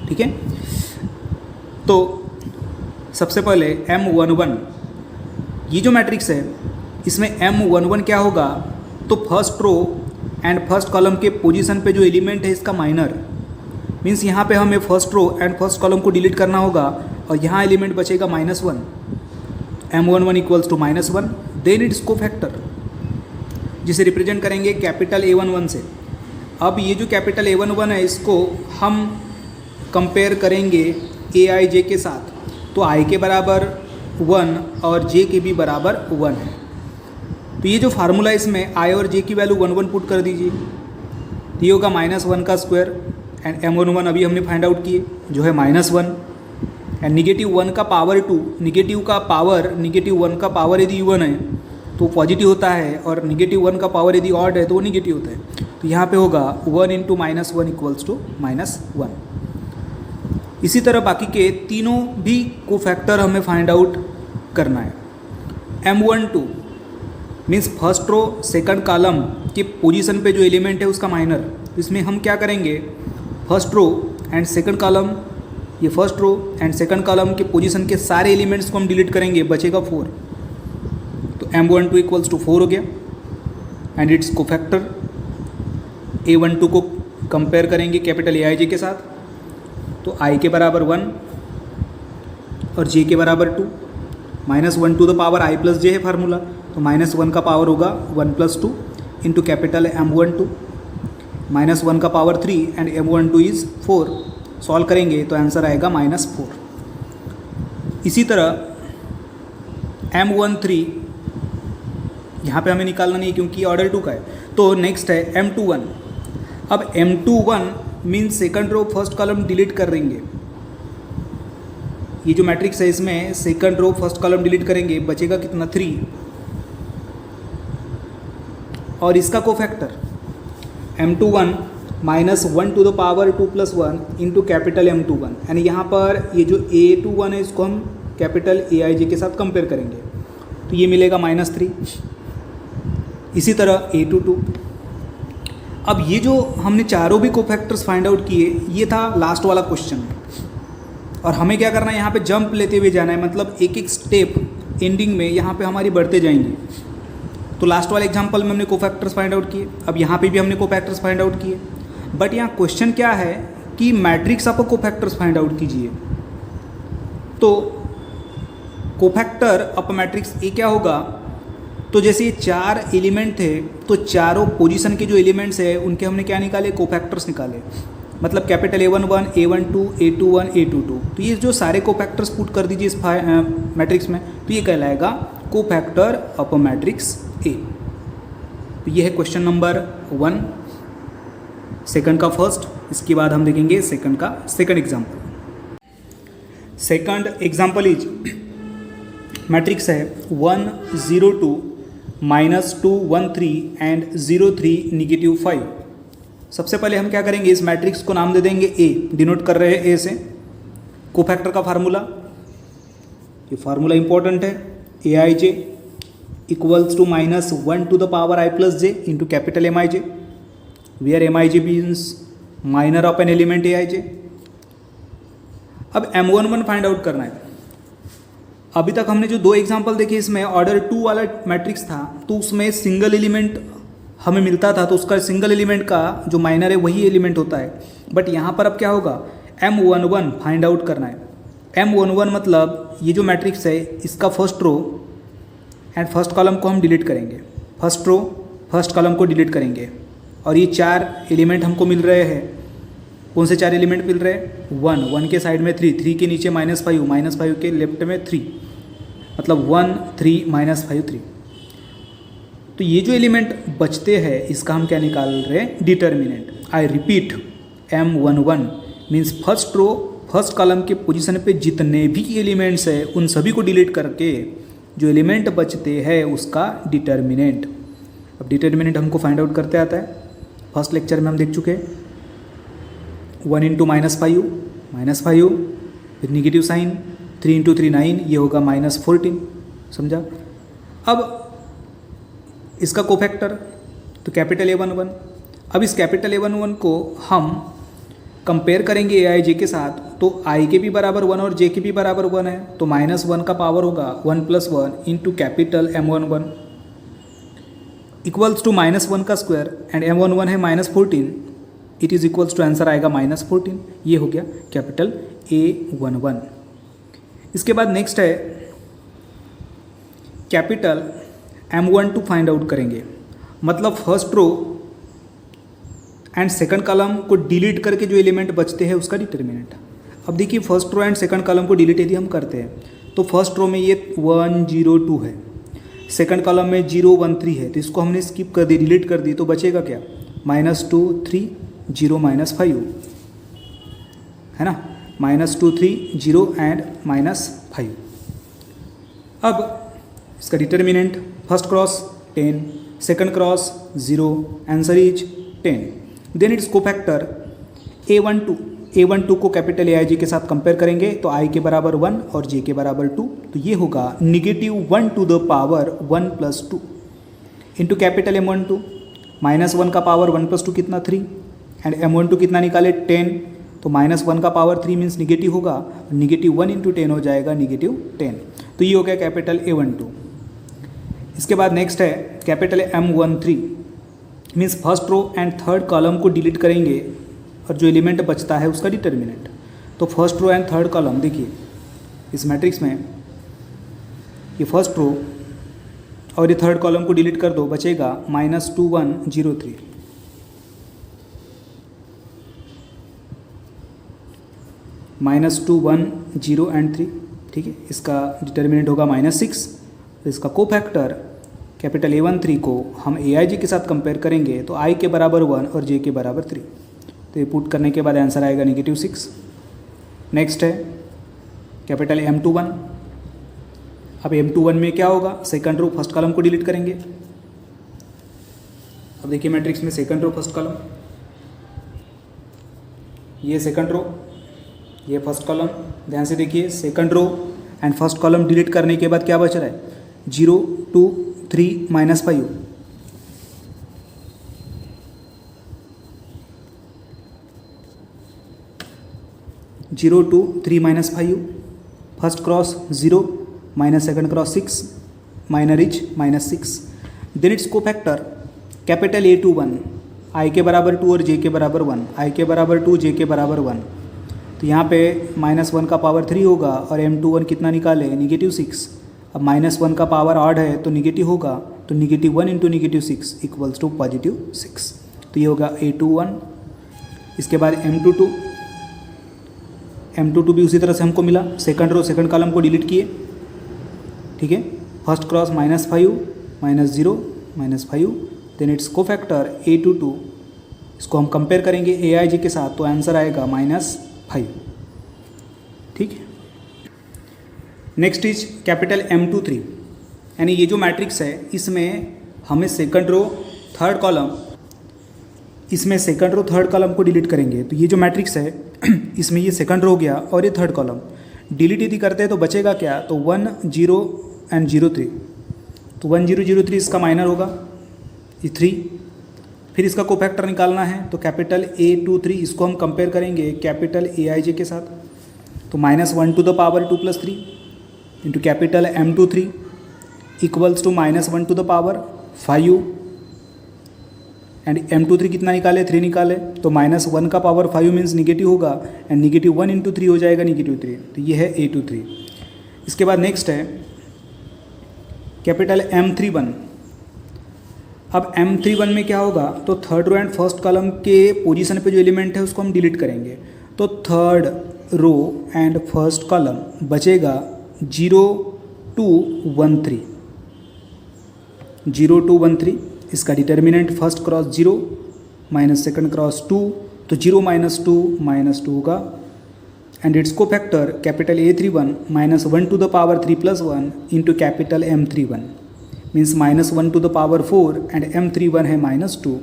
ठीक है, तो सबसे पहले M11, ये जो मैट्रिक्स है इसमें M11 क्या होगा, तो first row and first column के पोजीशन पे जो एलिमेंट है इसका माइनर, मीन्स यहाँ पे हमें first row and first column को डिलीट करना होगा और यहाँ एलिमेंट बचेगा -1। M11 equals to -1, then it's cofactor जिसे रिप्रेजेंट करेंगे कैपिटल A11 से। अब ये जो कैपिटल A11 है इसको हम कंपेयर करेंगे Aij के साथ, तो I के बराबर 1 और J के भी बराबर 1 है। तो ये जो फार्मूला है इसमें I और J की वैल्यू 1 1 पुट कर दीजिए, तो ये होगा -1 का स्क्वायर एंड M11 अभी हमने फाइंड आउट किए जो है -1 एंड -1 का पावर 2, -1 का पावर यदि 1 है तो पॉजिटिव होता है और -1 का पावर यदि ऑड है तो वो निगेटिव होता है। तो यहाँ पे होगा 1 × -1 इक्वल्स टू -1। इसी तरह बाकी के तीनों भी कोफैक्टर हमें फाइंड आउट करना है। M12 means first row second column के पोजीशन पे जो एलिमेंट है उसका माइनर। इसमें हम क्या करेंगे, first row and second column, ये first row and second column के पोजीशन के सारे एलिमेंट्स को हम डिलीट करेंगे, बचेगा 4। तो M12 इक्वल्स टू 4 हो गया एंड इट्स कोफैक्टर। A12 को कंपेयर करेंगे कैपिटल Aij के साथ, तो I के बराबर 1 और J के बराबर 2, -1 to the power I + j है फार्मूला, तो -1 का पावर होगा 1 + 2 इंटू कैपिटल M12, -1 का power 3 and M12 is 4। Solve करेंगे तो आंसर आएगा -4। इसी तरह M13 यहाँ पे हमें निकालना नहीं है क्योंकि ऑर्डर 2 का है। तो नेक्स्ट है M21। अब M21 means second row first column delete कर देंगे। ये जो मैट्रिक्स है इसमें second row first column delete करेंगे, बचेगा कितना 3 और इसका cofactor M21 -1 to the power 2 + 1 into capital M21 यानी यहाँ पर ये जो A21 है इसको हम कैपिटल Aij के साथ कंपेयर करेंगे, तो ये मिलेगा -3। इसी तरह A22। अब ये जो हमने चारों भी कोफैक्टर्स फाइंड आउट किए, ये था लास्ट वाला क्वेश्चन और हमें क्या करना है, यहाँ पे जंप लेते हुए जाना है, मतलब एक एक स्टेप एंडिंग में यहाँ पे हमारी बढ़ते जाएंगे। तो लास्ट वाले एग्जांपल में हमने कोफैक्टर्स फाइंड आउट किए, अब यहाँ पे भी हमने कोफैक्टर्स फाइंड आउट किए, बट यहाँ क्वेश्चन क्या है कि matrix of cofactors find out कीजिए। तो कोफैक्टर ऑफ मैट्रिक्स ए क्या होगा, तो जैसे ये 4 एलिमेंट थे तो चारों पोजीशन के जो एलिमेंट्स है उनके हमने क्या निकाले, कोफैक्टर्स निकाले। मतलब capital A11 A12 A21 A22, तो ये जो सारे कोफैक्टर्स पुट कर दीजिए इस मैट्रिक्स में, तो ये कहलाएगा कोफैक्टर ऑफ मैट्रिक्स ए। तो ये है क्वेश्चन नंबर 1 सेकंड का फर्स्ट। इसके बाद हम देखेंगे सेकंड का second example. Second example is matrix है 1 0 2 -2 1 3 एंड 0 3 -5। सबसे पहले हम क्या करेंगे, इस मैट्रिक्स को नाम दे देंगे ए, डिनोट कर रहे हैं ए से। कोफैक्टर का फार्मूला, ये फार्मूला इंपॉर्टेंट है, A I J equals to -1 to the power I plus j into capital M I J, where M I J means minor of an element A I J. अब M11 find out करना है। अभी तक हमने जो दो example देखे इसमें ऑर्डर 2 वाला मैट्रिक्स था, तो उसमें सिंगल एलिमेंट हमें मिलता था, तो उसका सिंगल एलिमेंट का जो माइनर है वही एलिमेंट होता है। बट यहाँ पर अब क्या होगा, M11 फाइंड आउट करना है। M11 मतलब ये जो मैट्रिक्स है इसका first row and first column को हम डिलीट करेंगे, फर्स्ट रो फर्स्ट कॉलम को डिलीट करेंगे, और ये 4 एलिमेंट हमको मिल रहे हैं। कौन से 4 एलिमेंट मिल रहे हैं, 1 के साइड में 3 के नीचे -5 के लेफ्ट में 3, मतलब 1 3 -5 3। तो ये जो एलिमेंट बचते हैं इसका हम क्या निकाल रहे हैं, determinant. I repeat, M11 means first row first column के पोजीशन पे जितने भी एलिमेंट्स हैं उन सभी को डिलीट करके जो एलिमेंट बचते हैं उसका डिटर्मिनेंट। अब डिटर्मिनेंट हमको फाइंड आउट करते आता है, फर्स्ट लेक्चर में हम देख चुके हैं। 1 × -5 फिर निगेटिव साइन, 3 × 3 9, ये होगा -14, समझा। अब इसका कोफैक्टर तो कैपिटल A11। अब इस कैपिटल A11 को हम कंपेयर करेंगे ए आई जे के साथ, तो आई के भी बराबर 1 और जे के भी बराबर 1 है, तो -1 का पावर होगा 1 + 1 into capital M11 equals to -1 का स्क्वायर, एंड M11 है -14, it is equals to answer आएगा -14। ये हो गया कैपिटल A11। इसके बाद नेक्स्ट है कैपिटल M12 फाइंड आउट करेंगे, मतलब first row and second column को डिलीट करके जो एलिमेंट बचते हैं उसका डिटर्मिनेंट। अब देखिए first row and second column को डिलीट यदि हम करते हैं तो फर्स्ट रो में ये 1 0 2 है, सेकंड कॉलम में 0 1 3 है, तो इसको हमने स्किप कर दी, डिलीट कर दी, तो बचेगा क्या, -2 3 0 -5 है ना, -2 3 0 एंड -5। अब इसका determinant first cross 10, second cross 0, answer is 10। Then it's cofactor A12 को कैपिटल ए आई जे के साथ कंपेयर करेंगे, तो आई के बराबर 1 और जे के बराबर 2, तो ये होगा -1 to the power 1 + 2 into capital M12, -1 का पावर 1 + 2 कितना 3, एंड M12 कितना निकाले 10, तो -1 का पावर 3 मीन्स निगेटिव होगा, -1 इंटू 10 हो जाएगा -10। तो ये हो गया कैपिटल A12। इसके बाद नेक्स्ट है capital M13 means first row and third column को डिलीट करेंगे और जो एलिमेंट बचता है उसका डिटर्मिनेंट। तो first row and third column देखिए इस मैट्रिक्स में, ये फर्स्ट रो और ये थर्ड कॉलम को डिलीट कर दो, बचेगा -2 1 0 3। -2 1 0 एंड 3, ठीक है। इसका डिटर्मिनेंट होगा -6। तो इसका कोफैक्टर कैपिटल A13 को हम ए आई जे के साथ कंपेयर करेंगे, तो आई के बराबर 1 और जे के बराबर 3, तो ये पुट करने के बाद आंसर आएगा -6। नेक्स्ट है कैपिटल M21। अब M21 में क्या होगा, सेकंड रो फर्स्ट कॉलम को डिलीट करेंगे। अब देखिए मैट्रिक्स में सेकंड रो फर्स्ट कॉलम, ये सेकंड रो ये फर्स्ट कॉलम, ध्यान से देखिए second row and first column delete करने के बाद क्या बच रहा है, 0 2 3 -5, 0 2 3 -5, first cross 0 minus second cross 6, minor is -6। Then it's cofactor capital A21, आई के बराबर 2 और जे के बराबर 1, आई के बराबर 2 जे के बराबर 1, तो यहाँ पे -1 का पावर 3 होगा और M21 कितना निकाले, -6। अब -1 का पावर ऑड है तो निगेटिव होगा, तो -1 × -6 इक्वल्स टू +6। तो ये होगा A21। इसके बाद M22 भी उसी तरह से हमको मिला, सेकंड रो सेकंड कॉलम को डिलीट किए, ठीक है। First cross -5 -0 -5, then it's cofactor A22, इसको हम कंपेयर करेंगे AIJ के साथ तो आंसर आएगा -5, ठीक है। नेक्स्ट इज कैपिटल M23, यानी ये जो मैट्रिक्स है इसमें हमें सेकंड रो थर्ड कॉलम, इसमें सेकंड रो थर्ड कॉलम को डिलीट करेंगे। तो ये जो मैट्रिक्स है इसमें ये सेकंड रो हो गया और ये थर्ड कॉलम डिलीट यदि करते हैं तो बचेगा क्या, तो 1 0 एंड 03, तो 1 0 0 3 इसका माइनर होगा, ये 3। फिर इसका कोफैक्टर निकालना है तो कैपिटल A23, इसको हम कंपेयर करेंगे कैपिटल AIJ के साथ, तो -1 to the power 2 + 3 into capital M23 equals to -1 to the power 5, and M23 कितना निकाले, 3 निकाले, तो -1 का पावर 5 मीन्स निगेटिव होगा, एंड -1 × 3 हो जाएगा -3, तो ये है A23। इसके बाद नेक्स्ट है कैपिटल M31। अब M31 में क्या होगा, तो third row and first column के पोजीशन पे जो एलिमेंट है उसको हम डिलीट करेंगे, तो third row and first column बचेगा 0 2 1 3, 0 2 1 3। इसका determinant first cross 0 minus second cross 2, तो 0 -2 -2 होगा, and its cofactor capital A31 -1 to the power 3 + 1 into capital M31 means -1 to the power 4, and M31 है -2,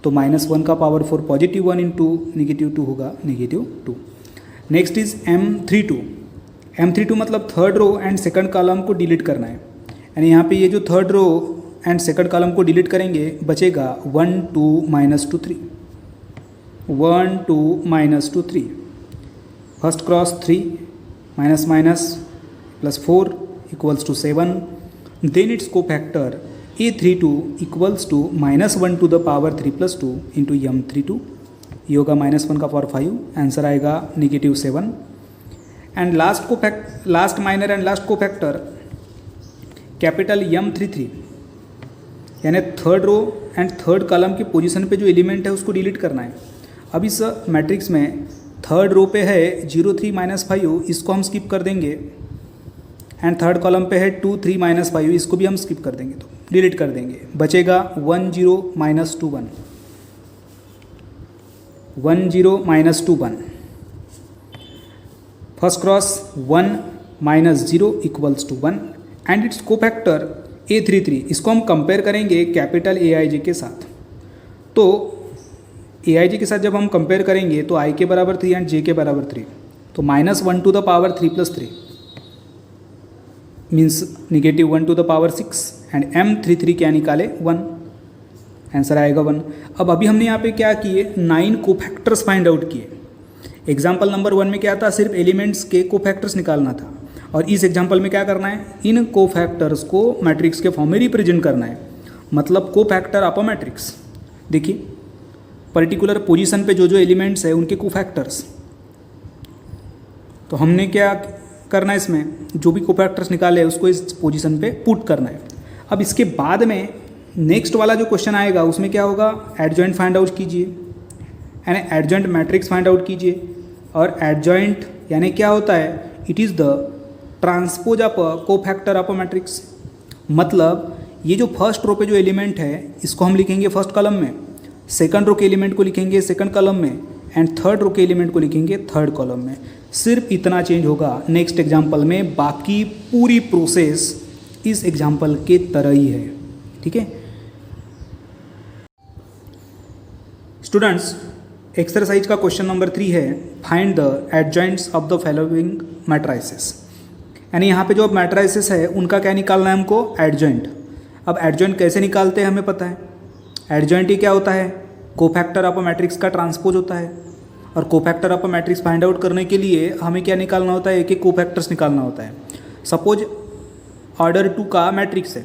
तो -1 का पावर 4 +1 इंटू -2 होगा -2। Next is M32। M32 मतलब third row and second column को delete करना है, यानी यहाँ पे ये जो third row and second column को डिलीट करेंगे बचेगा 1 2 -2 3, 1 2 -2 3, first cross 3 minus minus +4 equals to 7, then it's cofactor A32 equals to -1 to the power 3 + 2 into M32, ये होगा -1 का पावर 5, आंसर आएगा -7। And last minor and last cofactor capital M33, यानी third row and third column की position पे जो element है उसको डिलीट करना है। अब इस मैट्रिक्स में थर्ड रो पे है 0 3 -5, इसको हम स्किप कर देंगे, एंड थर्ड कॉलम पे है 2 3 -5, इसको भी हम स्किप कर देंगे, तो डिलीट कर देंगे, बचेगा 1 0 -2 1, 1 0 -2 1, first cross 1 -0 equals to 1, and its cofactor A33, इसको हम कंपेयर करेंगे कैपिटल AIJ के साथ। तो AIJ के साथ जब हम कंपेयर करेंगे तो I के बराबर 3 एंड J के बराबर 3, तो -1 to the power 3 + 3 means -1 to the power 6, and M33 क्या निकाले 1, आंसर आएगा 1। अब अभी हमने यहाँ पे क्या किए, 9 कोफैक्टर्स फाइंड आउट किए। एग्जाम्पल नंबर 1 में क्या था, सिर्फ एलिमेंट्स के कोफैक्टर्स निकालना था, और इस एग्जाम्पल में क्या करना है, इन कोफैक्टर्स को मैट्रिक्स के फॉर्म में रिप्रेजेंट करना है, मतलब कोफैक्टर ऑफ अ मैट्रिक्स। देखिए पर्टिकुलर पोजीशन पे जो जो एलिमेंट्स है उनके कोफैक्टर्स, तो हमने क्या करना है, इसमें जो भी कोफैक्टर्स निकाले हैं उसको इस पोजीशन पे पुट करना है। अब इसके बाद में नेक्स्ट वाला जो क्वेश्चन आएगा उसमें क्या होगा, एडजॉइंट फाइंड आउट कीजिए, यानी एडजॉइंट मैट्रिक्स फाइंड आउट कीजिए। और एडजॉइंट यानी क्या होता है, it is the transpose of a cofactor of a matrix, मतलब ये जो फर्स्ट रो पे जो एलिमेंट है इसको हम लिखेंगे फर्स्ट कॉलम में, सेकंड रो के एलिमेंट को लिखेंगे सेकंड कॉलम में, एंड थर्ड रो के एलिमेंट को लिखेंगे थर्ड कॉलम में। सिर्फ इतना चेंज होगा नेक्स्ट एग्जाम्पल में, बाकी पूरी प्रोसेस इस एग्जाम्पल के तरह ही है, ठीक है स्टूडेंट्स। एक्सरसाइज का क्वेश्चन नंबर 3 है, find the adjoints of the following matrices, यानी यहाँ पे जो मैट्राइसेस है उनका क्या निकालना है हमको, एडजॉइंट। अब एडजॉइंट कैसे निकालते हैं हमें पता है, एडजॉइंट ही क्या होता है, कोफैक्टर ऑफ अ मैट्रिक्स का ट्रांसपोज होता है, और cofactor of a matrix find out करने के लिए हमें क्या निकालना होता है, एक एक कोफैक्टर्स निकालना होता है। सपोज ऑर्डर 2 का मैट्रिक्स है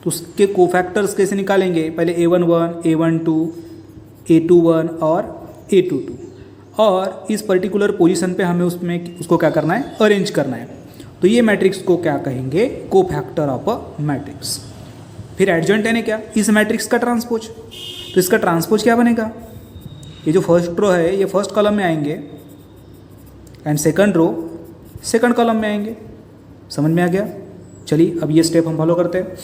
तो उसके कोफैक्टर्स कैसे निकालेंगे, पहले A11 A12 A21 और A22, और इस पर्टिकुलर पोजीशन पे हमें उसको क्या करना है, अरेंज करना है। तो ये मैट्रिक्स को क्या कहेंगे, कोफैक्टर ऑफ अ मैट्रिक्स। फिर एडजॉइंट यानी क्या, इस मैट्रिक्स का ट्रांसपोज, तो इसका ट्रांसपोज क्या बनेगा, ये जो फर्स्ट रो है ये फर्स्ट कॉलम में आएंगे and second row second column में आएंगे। समझ में आ गया? चलिए अब ये स्टेप हम फॉलो करते हैं।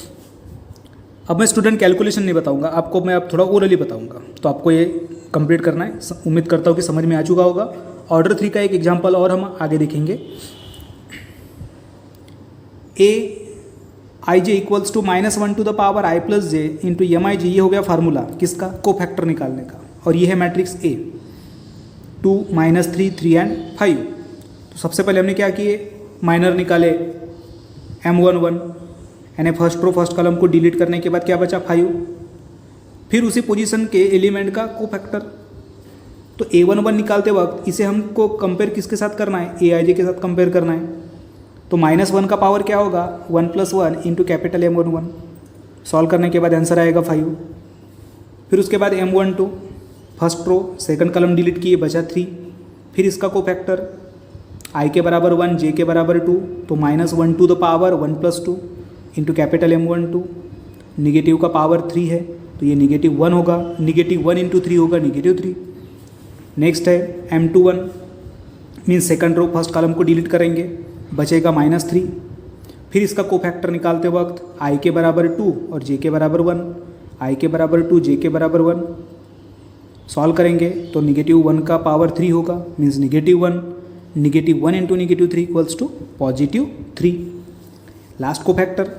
अब मैं स्टूडेंट कैलकुलेशन नहीं बताऊंगा आपको, मैं अब थोड़ा ओरली बताऊंगा, तो आपको ये कंप्लीट करना है। उम्मीद करता हूँ कि समझ में आ चुका होगा। ऑर्डर 3 का एक एग्जाम्पल और हम आगे देखेंगे। A I J equals to -1 to the power I plus J into M I J, ये हो गया फार्मूला किसका? को फैक्टर निकालने का। और ये है मैट्रिक्स ए 2 -3 3 एंड 5। तो सबसे पहले हमने क्या किए? माइनर निकाले M11 यानी फर्स्ट रो फर्स्ट कॉलम को डिलीट करने के बाद क्या बचा? 5। फिर उसी पोजीशन के एलिमेंट का को फैक्टर। तो A11 निकालते वक्त इसे हमको कंपेयर किसके साथ करना है? AIJ के साथ कंपेयर करना है। तो -1 का पावर क्या होगा? 1 + 1 इंटू कैपिटल M11। सॉल्व करने के बाद आंसर आएगा 5। फिर उसके बाद M12 first row second column delete किए, बचा 3। फिर इसका को फैक्टर I के बराबर 1 J के बराबर 2, तो -1 to the power 1 + 2 into capital M12। Negative का पावर 3 है तो ये -1 होगा, -1 इंटू 3 होगा -3। नेक्स्ट है M21 means second row first column को डिलीट करेंगे, बचेगा -3। फिर इसका को फैक्टर निकालते वक्त I के बराबर 2 और J के बराबर 1, I के बराबर 2 J के बराबर 1। सॉल्व करेंगे तो -1 का पावर 3 होगा means -1। -1 into -3 equals to +3। Last cofactor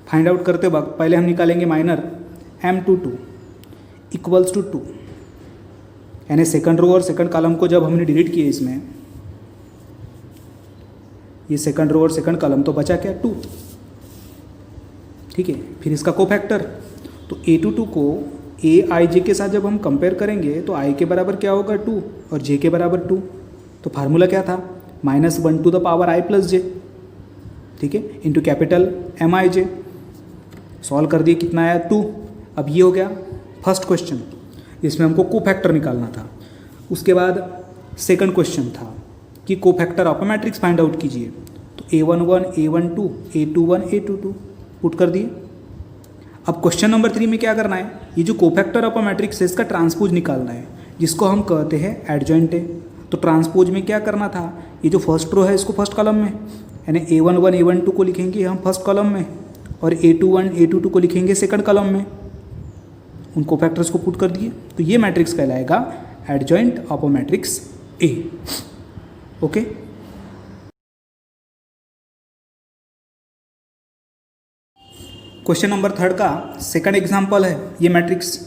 find out करते वक्त पहले हम निकालेंगे माइनर M22 इक्वल्स टू 2, यानी सेकंड रो और सेकंड कॉलम को जब हमने डिलीट किए इसमें, ये सेकंड रो और सेकंड कॉलम, तो बचा क्या? 2। ठीक है। फिर इसका को फैक्टर, तो A22 को AIJ के साथ जब हम कंपेयर करेंगे तो I के बराबर क्या होगा? 2 और J के बराबर 2। तो फार्मूला क्या था? -1 to the power I + J, ठीक है, इंटू कैपिटल MIJ। सॉल्व कर दिए, कितना आया? 2। अब ये हो गया फर्स्ट क्वेश्चन, इसमें हमको को फैक्टर निकालना था। उसके बाद सेकंड क्वेश्चन था कि को factor of matrix find out कीजिए। तो A11 A12 A21 A22 put कर दिए। अब क्वेश्चन नंबर 3 में क्या करना है? ये जो को फैक्टर ऑफ मैट्रिक्स है इसका ट्रांसपोज निकालना है, जिसको हम कहते हैं एडजॉइंट है। तो ट्रांसपोज में क्या करना था? ये जो फर्स्ट रो है इसको फर्स्ट कॉलम में, यानी A11 A12 को लिखेंगे हम फर्स्ट कॉलम में और A21 A22 को लिखेंगे सेकंड कॉलम में। उन को फैक्टर्स को पुट कर दिए तो ये मैट्रिक्स कहलाएगा adjoint of matrix A. Okay. Question number 3 का सेकंड एग्जांपल है ये मैट्रिक्स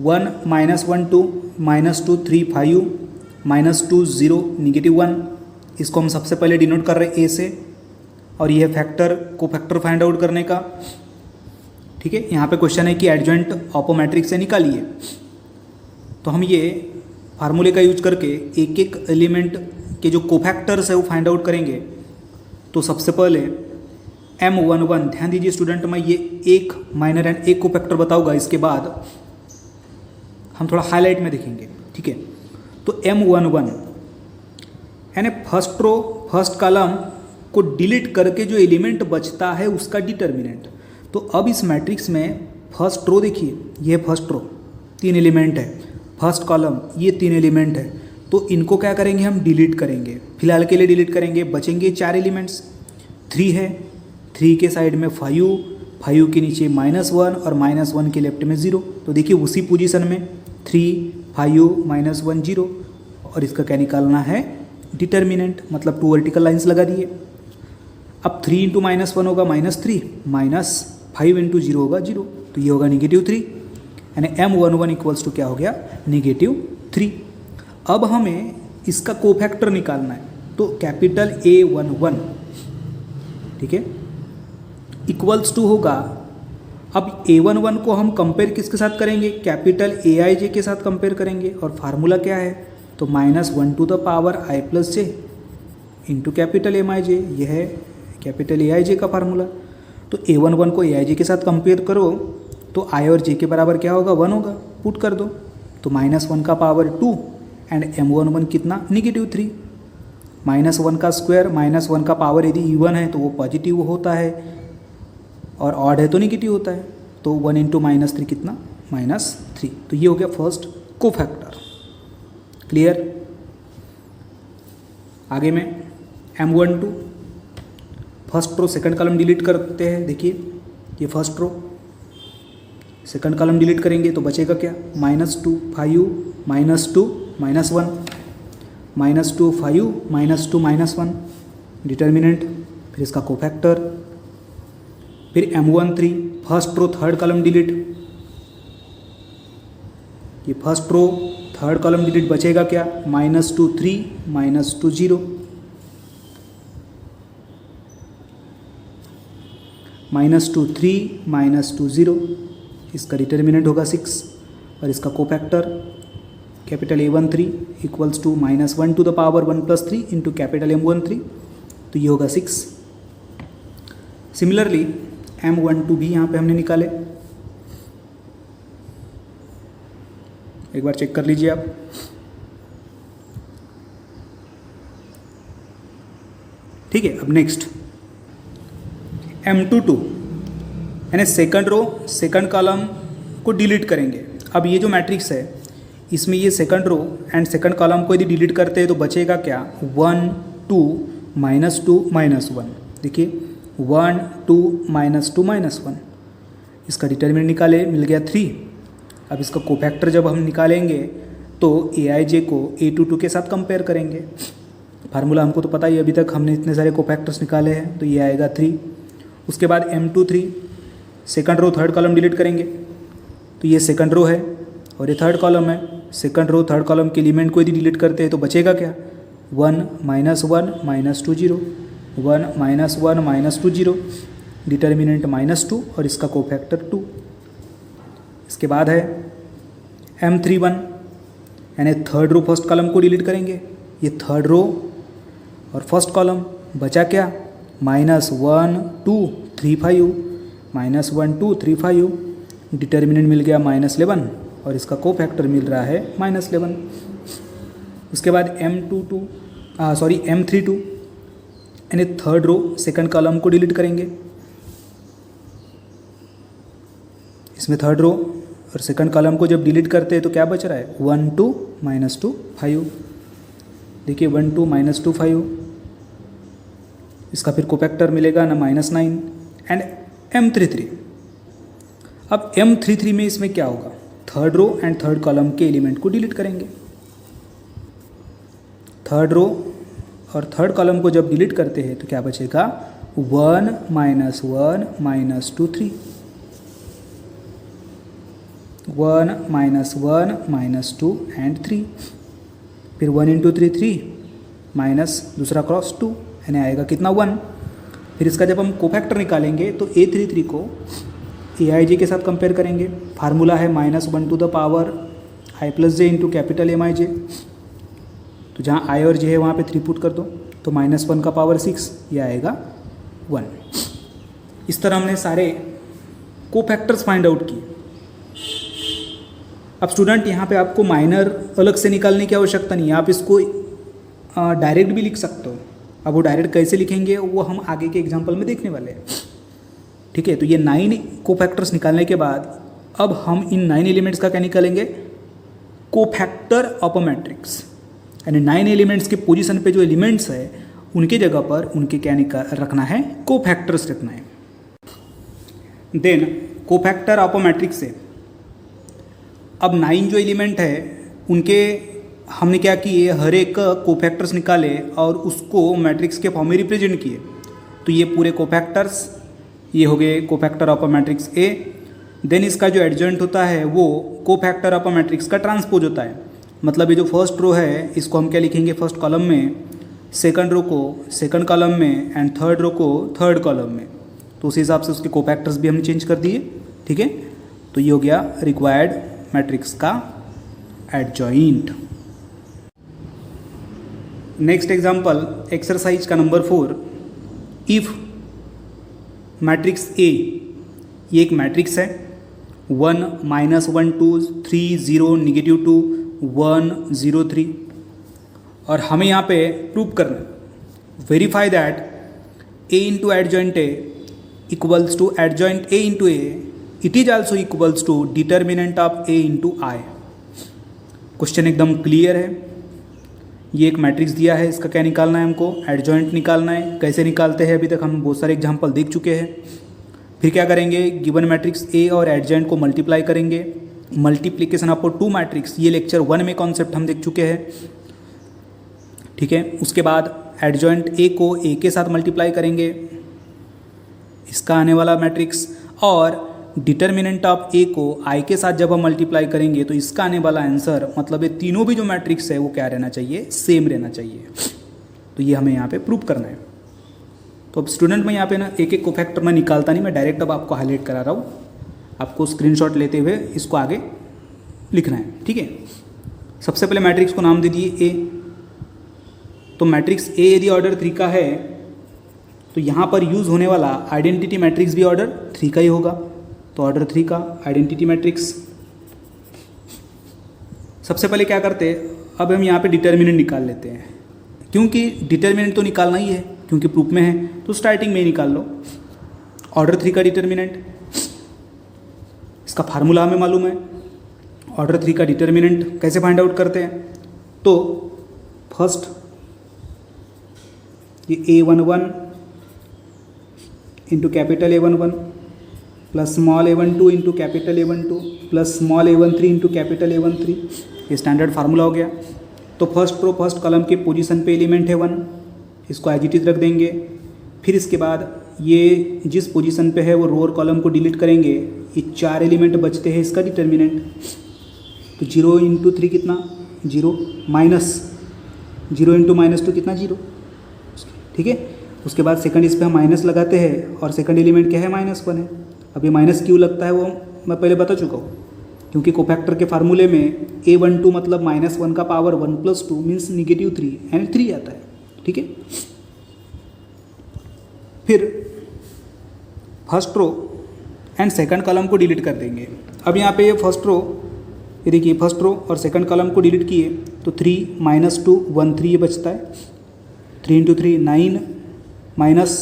1 -1 2 -2 3 5 -2 0 -1। इसको हम सबसे पहले डिनोट कर रहे हैं ए से, और ये फैक्टर को फैक्टर फाइंड आउट करने का। ठीक है। यहाँ पे क्वेश्चन है कि एडजॉइंट ऑफ मैट्रिक्स से निकालिए। तो हम ये फार्मूले का यूज करके एक एक एलिमेंट के जो कोफैक्टर्स है वो फाइंड आउट करेंगे। तो सबसे पहले M11, ध्यान दीजिए स्टूडेंट, मैं ये एक माइनर एंड एक कोफैक्टर बताऊंगा, इसके बाद हम थोड़ा हाईलाइट में देखेंगे। ठीक है। तो M11 यानी फर्स्ट रो फर्स्ट कॉलम को डिलीट करके जो एलिमेंट बचता है उसका डिटर्मिनेंट। तो अब इस मैट्रिक्स में फर्स्ट रो देखिए, ये फर्स्ट रो 3 एलिमेंट है, फर्स्ट कॉलम ये 3 एलिमेंट है। तो इनको क्या करेंगे? हम डिलीट करेंगे, फिलहाल के लिए डिलीट करेंगे। बचेंगे 4 एलिमेंट्स, 3 है, 3 के साइड में 5, 5 के नीचे -1 और -1 के लेफ्ट में 0। तो देखिए उसी पोजीशन में 3 5 -1 0, और इसका क्या निकालना है? डिटर्मिनेंट, मतलब 2 वर्टिकल लाइन्स लगा दिए। अब 3 × -1 होगा -3, -5 × 0 होगा 0, तो ये होगा -3, यानी M11 इक्वल्स टू क्या हो गया? -3। अब हमें इसका कोफैक्टर निकालना है, तो कैपिटल A11, ठीक है, इक्वल्स टू होगा। अब A11 को हम कंपेयर किसके साथ करेंगे? कैपिटल AIJ के साथ कंपेयर करेंगे, और फार्मूला क्या है? तो -1 to the power I + J into capital MIJ, यह है कैपिटल AIJ का फार्मूला। तो A11 को AIJ के साथ कंपेयर करो तो I और J के बराबर क्या होगा? 1 होगा, पुट कर दो। तो -1 का पावर 2 एंड M11 कितना? -3। -1 का स्क्वायर, -1 का पावर यदि इवन है तो वो पॉजिटिव होता है, और ऑड है तो नेगेटिव होता है। तो 1 × -3 कितना? -3। तो ये हो गया फर्स्ट कोफैक्टर। क्लियर? आगे में M12 first row second column delete करते हैं। देखिए ये first row, second column delete करेंगे तो बचेगा क्या? -2 5 -2 -1, -2 5 -2 -1 डिटर्मिनेंट, फिर इसका कोफैक्टर, फिर M13 first row third column delete, ये first row third column delete, बचेगा क्या? -2 3 -2 0, -2 3 -2 0, इसका डिटर्मिनेंट होगा 6 और इसका cofactor capital A13 equals to -1 to the power 1 + 3 into capital M13, तो ये होगा 6। सिमिलरली M12 भी यहाँ पे हमने निकाले, एक बार चेक कर लीजिए आप। ठीक है, अब नेक्स्ट M22 यानी सेकंड रो सेकंड कॉलम को डिलीट करेंगे। अब ये जो मैट्रिक्स है इसमें ये second row and second column को यदि डिलीट करते हैं तो बचेगा क्या? 1 2 -2 -1। देखिए 1 2 -2 -1, इसका डिटर्मिनेंट निकाले, मिल गया 3। अब इसका कोफैक्टर जब हम निकालेंगे तो Aij को A22 के साथ कंपेयर करेंगे। फार्मूला हमको तो पता ही, अभी तक हमने इतने सारे कोफैक्टर्स निकाले हैं, तो ये आएगा 3। उसके बाद M23 second row third column delete करेंगे, तो ये सेकंड रो है और ये थर्ड कॉलम है। सेकंड रो थर्ड कॉलम के एलिमेंट को यदि डिलीट करते हैं तो बचेगा क्या? 1 -1 -2 0, 1 -1 -2 0, डिटर्मिनेंट -2 और इसका कोफैक्टर 2। इसके बाद है M31 यानी थर्ड रो फर्स्ट कॉलम को डिलीट करेंगे, ये थर्ड रो और फर्स्ट कॉलम, बचा क्या? -1 2 3 5, -1 2 3 5, डिटर्मिनेंट मिल गया -11 और इसका कोफैक्टर मिल रहा है -11। उसके बाद M32 यानी थर्ड रो सेकंड कॉलम को डिलीट करेंगे, इसमें थर्ड रो और सेकंड कॉलम को जब डिलीट करते हैं तो क्या बच रहा है? 1 2 -2 5, देखिए 1 2 -2 5, इसका फिर कोफैक्टर मिलेगा ना -9 एंड M33। अब M33 में इसमें क्या होगा? Third row and third column के एलिमेंट को डिलीट करेंगे। थर्ड रो और थर्ड कॉलम को जब डिलीट करते हैं तो क्या बचेगा? 1 -1 -2 3, 1 -1 -2 एंड 3, फिर 1 × 3 3 माइनस दूसरा क्रॉस 2 यानी आएगा कितना? 1। फिर इसका जब हम कोफैक्टर निकालेंगे तो A33 को Aij के साथ कंपेयर करेंगे। फार्मूला है -1 to the power i + j into capital Mij, तो जहाँ i और j है वहाँ पे 3 पुट कर दो तो -1 का पावर 6, ये आएगा 1। इस तरह हमने सारे कोफैक्टर्स फाइंड आउट किए। अब स्टूडेंट यहाँ पे आपको माइनर अलग से निकालने की आवश्यकता नहीं है, आप इसको डायरेक्ट भी लिख सकते हो। अब वो डायरेक्ट कैसे लिखेंगे वो हम आगे के एग्जाम्पल में देखने वाले हैं। ठीक है, तो ये 9 कोफैक्टर्स निकालने के बाद अब हम इन 9 एलिमेंट्स का क्या निकालेंगे? कोफैक्टर ऑफ अ मैट्रिक्स, यानी 9 एलिमेंट्स के पोजीशन पे जो एलिमेंट्स है उनके जगह पर उनके क्या रखना है? कोफैक्टर्स रखना है। Then cofactor of a matrix से अब 9 जो एलिमेंट है उनके हमने क्या किए? हर एक कोफैक्टर्स निकाले और उसको मैट्रिक्स के फॉर्म में रिप्रेजेंट किए। तो ये पूरे कोफैक्टर्स ये हो गए cofactor of a matrix A. Then इसका जो एडजॉइंट होता है वो कोफैक्टर ऑफ अ मैट्रिक्स का ट्रांसपोज होता है। मतलब ये जो फर्स्ट रो है इसको हम क्या लिखेंगे? फर्स्ट कॉलम में, सेकंड रो को सेकंड कॉलम में एंड थर्ड रो को थर्ड कॉलम में। तो उस हिसाब से उसके कोफैक्टर्स भी हमने चेंज कर दिए। ठीक है, तो ये हो गया रिक्वायर्ड मैट्रिक्स का एडजॉइंट। नेक्स्ट एग्जांपल एक्सरसाइज का नंबर 4। इफ़ मैट्रिक्स ए, ये एक मैट्रिक्स है 1 -1 2 3 0 -2 1 0 3, और हमें यहाँ पे प्रूव करना verify that A into adjoint A equals to adjoint A into A, it is also equals to determinant of A into I. Question एकदम क्लियर है। ये एक मैट्रिक्स दिया है, इसका क्या निकालना है हमको, एडजॉइंट निकालना है। कैसे निकालते हैं अभी तक हम बहुत सारे एग्जाम्पल देख चुके हैं। फिर क्या करेंगे, गिवन मैट्रिक्स ए और एडजॉइंट को मल्टीप्लाई करेंगे। मल्टीप्लिकेशन ऑफ टू मैट्रिक्स, ये लेक्चर 1 में कॉन्सेप्ट हम देख चुके हैं, ठीक है। उसके बाद एडजॉइंट ए को ए के साथ मल्टीप्लाई करेंगे, इसका आने वाला मैट्रिक्स, और डिटर्मिनेंट ऑफ ए को आई के साथ जब हम मल्टीप्लाई करेंगे तो इसका आने वाला आंसर, मतलब ये तीनों भी जो मैट्रिक्स है वो क्या रहना चाहिए, सेम रहना चाहिए। तो ये हमें यहाँ पे प्रूव करना है। तो अब स्टूडेंट मैं यहाँ पे ना एक एक कोफैक्टर मैं निकालता नहीं, मैं डायरेक्ट अब आपको हाईलाइट करा रहा हूँ, आपको स्क्रीनशॉट लेते हुए इसको आगे लिखना है, ठीक है। सबसे पहले मैट्रिक्स को नाम दे दिए ए। तो मैट्रिक्स ए यदि ऑर्डर 3 का है तो यहाँ पर यूज़ होने वाला आइडेंटिटी मैट्रिक्स भी ऑर्डर 3 का ही होगा। तो ऑर्डर 3 का आइडेंटिटी मैट्रिक्स, सबसे पहले क्या करते हैं, अब हम यहाँ पे डिटर्मिनेंट निकाल लेते हैं, क्योंकि डिटर्मिनेंट तो निकालना ही है क्योंकि प्रूफ में है, तो स्टार्टिंग में ही निकाल लो। ऑर्डर 3 का डिटर्मिनेंट, इसका फार्मूला हमें मालूम है। ऑर्डर 3 का डिटर्मिनेंट कैसे फाइंड आउट करते हैं, तो फर्स्ट ये A11 into capital A11 plus small A12 into capital A12 plus small A13 into capital A13, ये स्टैंडर्ड फार्मूला हो गया। तो फर्स्ट रो फर्स्ट कॉलम के पोजीशन पे एलिमेंट है 1, इसको एज इट इज रख देंगे। फिर इसके बाद ये जिस पोजीशन पे है वो रो और कॉलम को डिलीट करेंगे, ये 4 एलिमेंट बचते हैं इसका डिटर्मिनेंट। तो 0 इंटू 3 कितना, 0, माइनस 0 इंटू -2 कितना, 0, ठीक है। उसके बाद सेकंड इस पर हम माइनस लगाते हैं और सेकंड एलिमेंट क्या है, -1 है। अब ये माइनस क्यों लगता है वो मैं पहले बता चुका हूँ, क्योंकि कोफैक्टर के फार्मूले में A12 मतलब -1 का पावर 1 + 2 मीन्स -3 यानी 3 आता है, ठीक है। फिर first row and second column को डिलीट कर देंगे। अब यहाँ पे ये फर्स्ट रो, ये देखिए फर्स्ट रो और सेकंड कॉलम को डिलीट किए तो 3 - 2 1 3 ये बचता है। 3 into 3 9 minus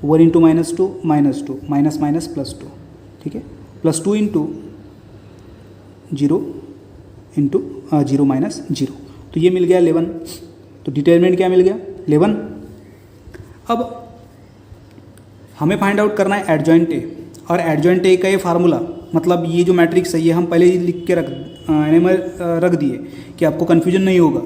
1 into -2 -2 minus minus plus 2, ठीक है, प्लस 2 इंटू 0 इंटू 0 माइनस 0, तो ये मिल गया 11। तो डिटरमिनेंट क्या मिल गया, 11। अब हमें फाइंड आउट करना है एडजॉइंट ए, और एडजॉइंट ए का ये फार्मूला, मतलब ये जो मैट्रिक्स है ये हम पहले ही लिख के रख दिए कि आपको कन्फ्यूजन नहीं होगा।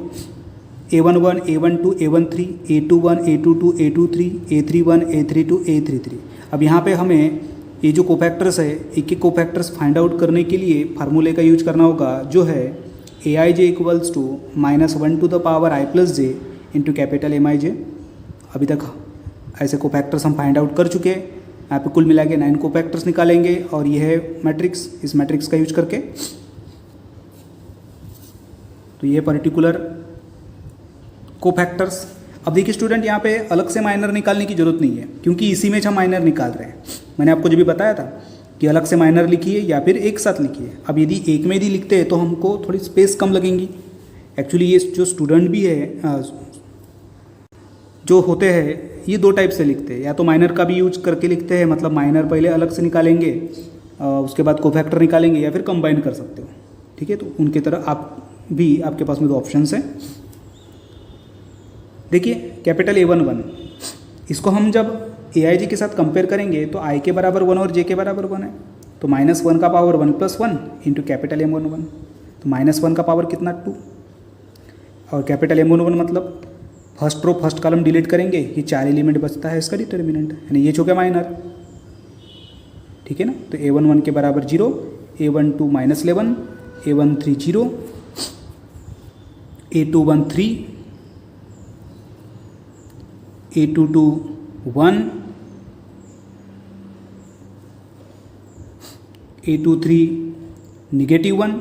A11 A12 A13 A21 A22 A23 A31 A32 A33। अब यहाँ पे हमें ये जो कोफैक्टर्स है, एक एक कोफैक्टर्स फाइंड आउट करने के लिए फार्मूले का यूज करना होगा, जो है AIJ equals to -1 to the power I + j into capital MIJ। अभी तक ऐसे कोफैक्टर्स हम फाइंड आउट कर चुके हैं। यहाँ पे कुल मिला के 9 कोफैक्टर्स निकालेंगे और ये है मैट्रिक्स, इस मैट्रिक्स का यूज करके। तो ये पर्टिकुलर कोफैक्टर्स। अब देखिए स्टूडेंट, यहाँ पे अलग से माइनर निकालने की जरूरत नहीं है, क्योंकि इसी में हम माइनर निकाल रहे हैं। मैंने आपको जो भी बताया था कि अलग से माइनर लिखिए या फिर एक साथ लिखिए। अब यदि एक में यदि लिखते हैं तो हमको थोड़ी स्पेस कम लगेंगी। एक्चुअली ये जो स्टूडेंट भी है जो होते हैं ये 2 टाइप से लिखते हैं, या तो माइनर का भी यूज करके लिखते हैं, मतलब माइनर पहले अलग से निकालेंगे उसके बाद कोफैक्टर निकालेंगे, या फिर कंबाइन कर सकते हो, ठीक है। तो उनके तरह आप भी, आपके पास में 2 ऑप्शंस हैं। देखिए कैपिटल A11, इसको हम जब AIJ के साथ कंपेयर करेंगे तो I के बराबर 1 और J के बराबर 1 है, तो -1 का पावर 1 + 1 इंटू कैपिटल M11, तो -1 का पावर कितना, 2, और कैपिटल M11 मतलब first row first column delete करेंगे, ये 4 एलिमेंट बचता है इसका डिटर्मिनेंट, यानी ये चुके माइनर, ठीक है ना। तो A11 के बराबर 0, A12 -11, A13 0, A21 3, A22 1, A23 -1,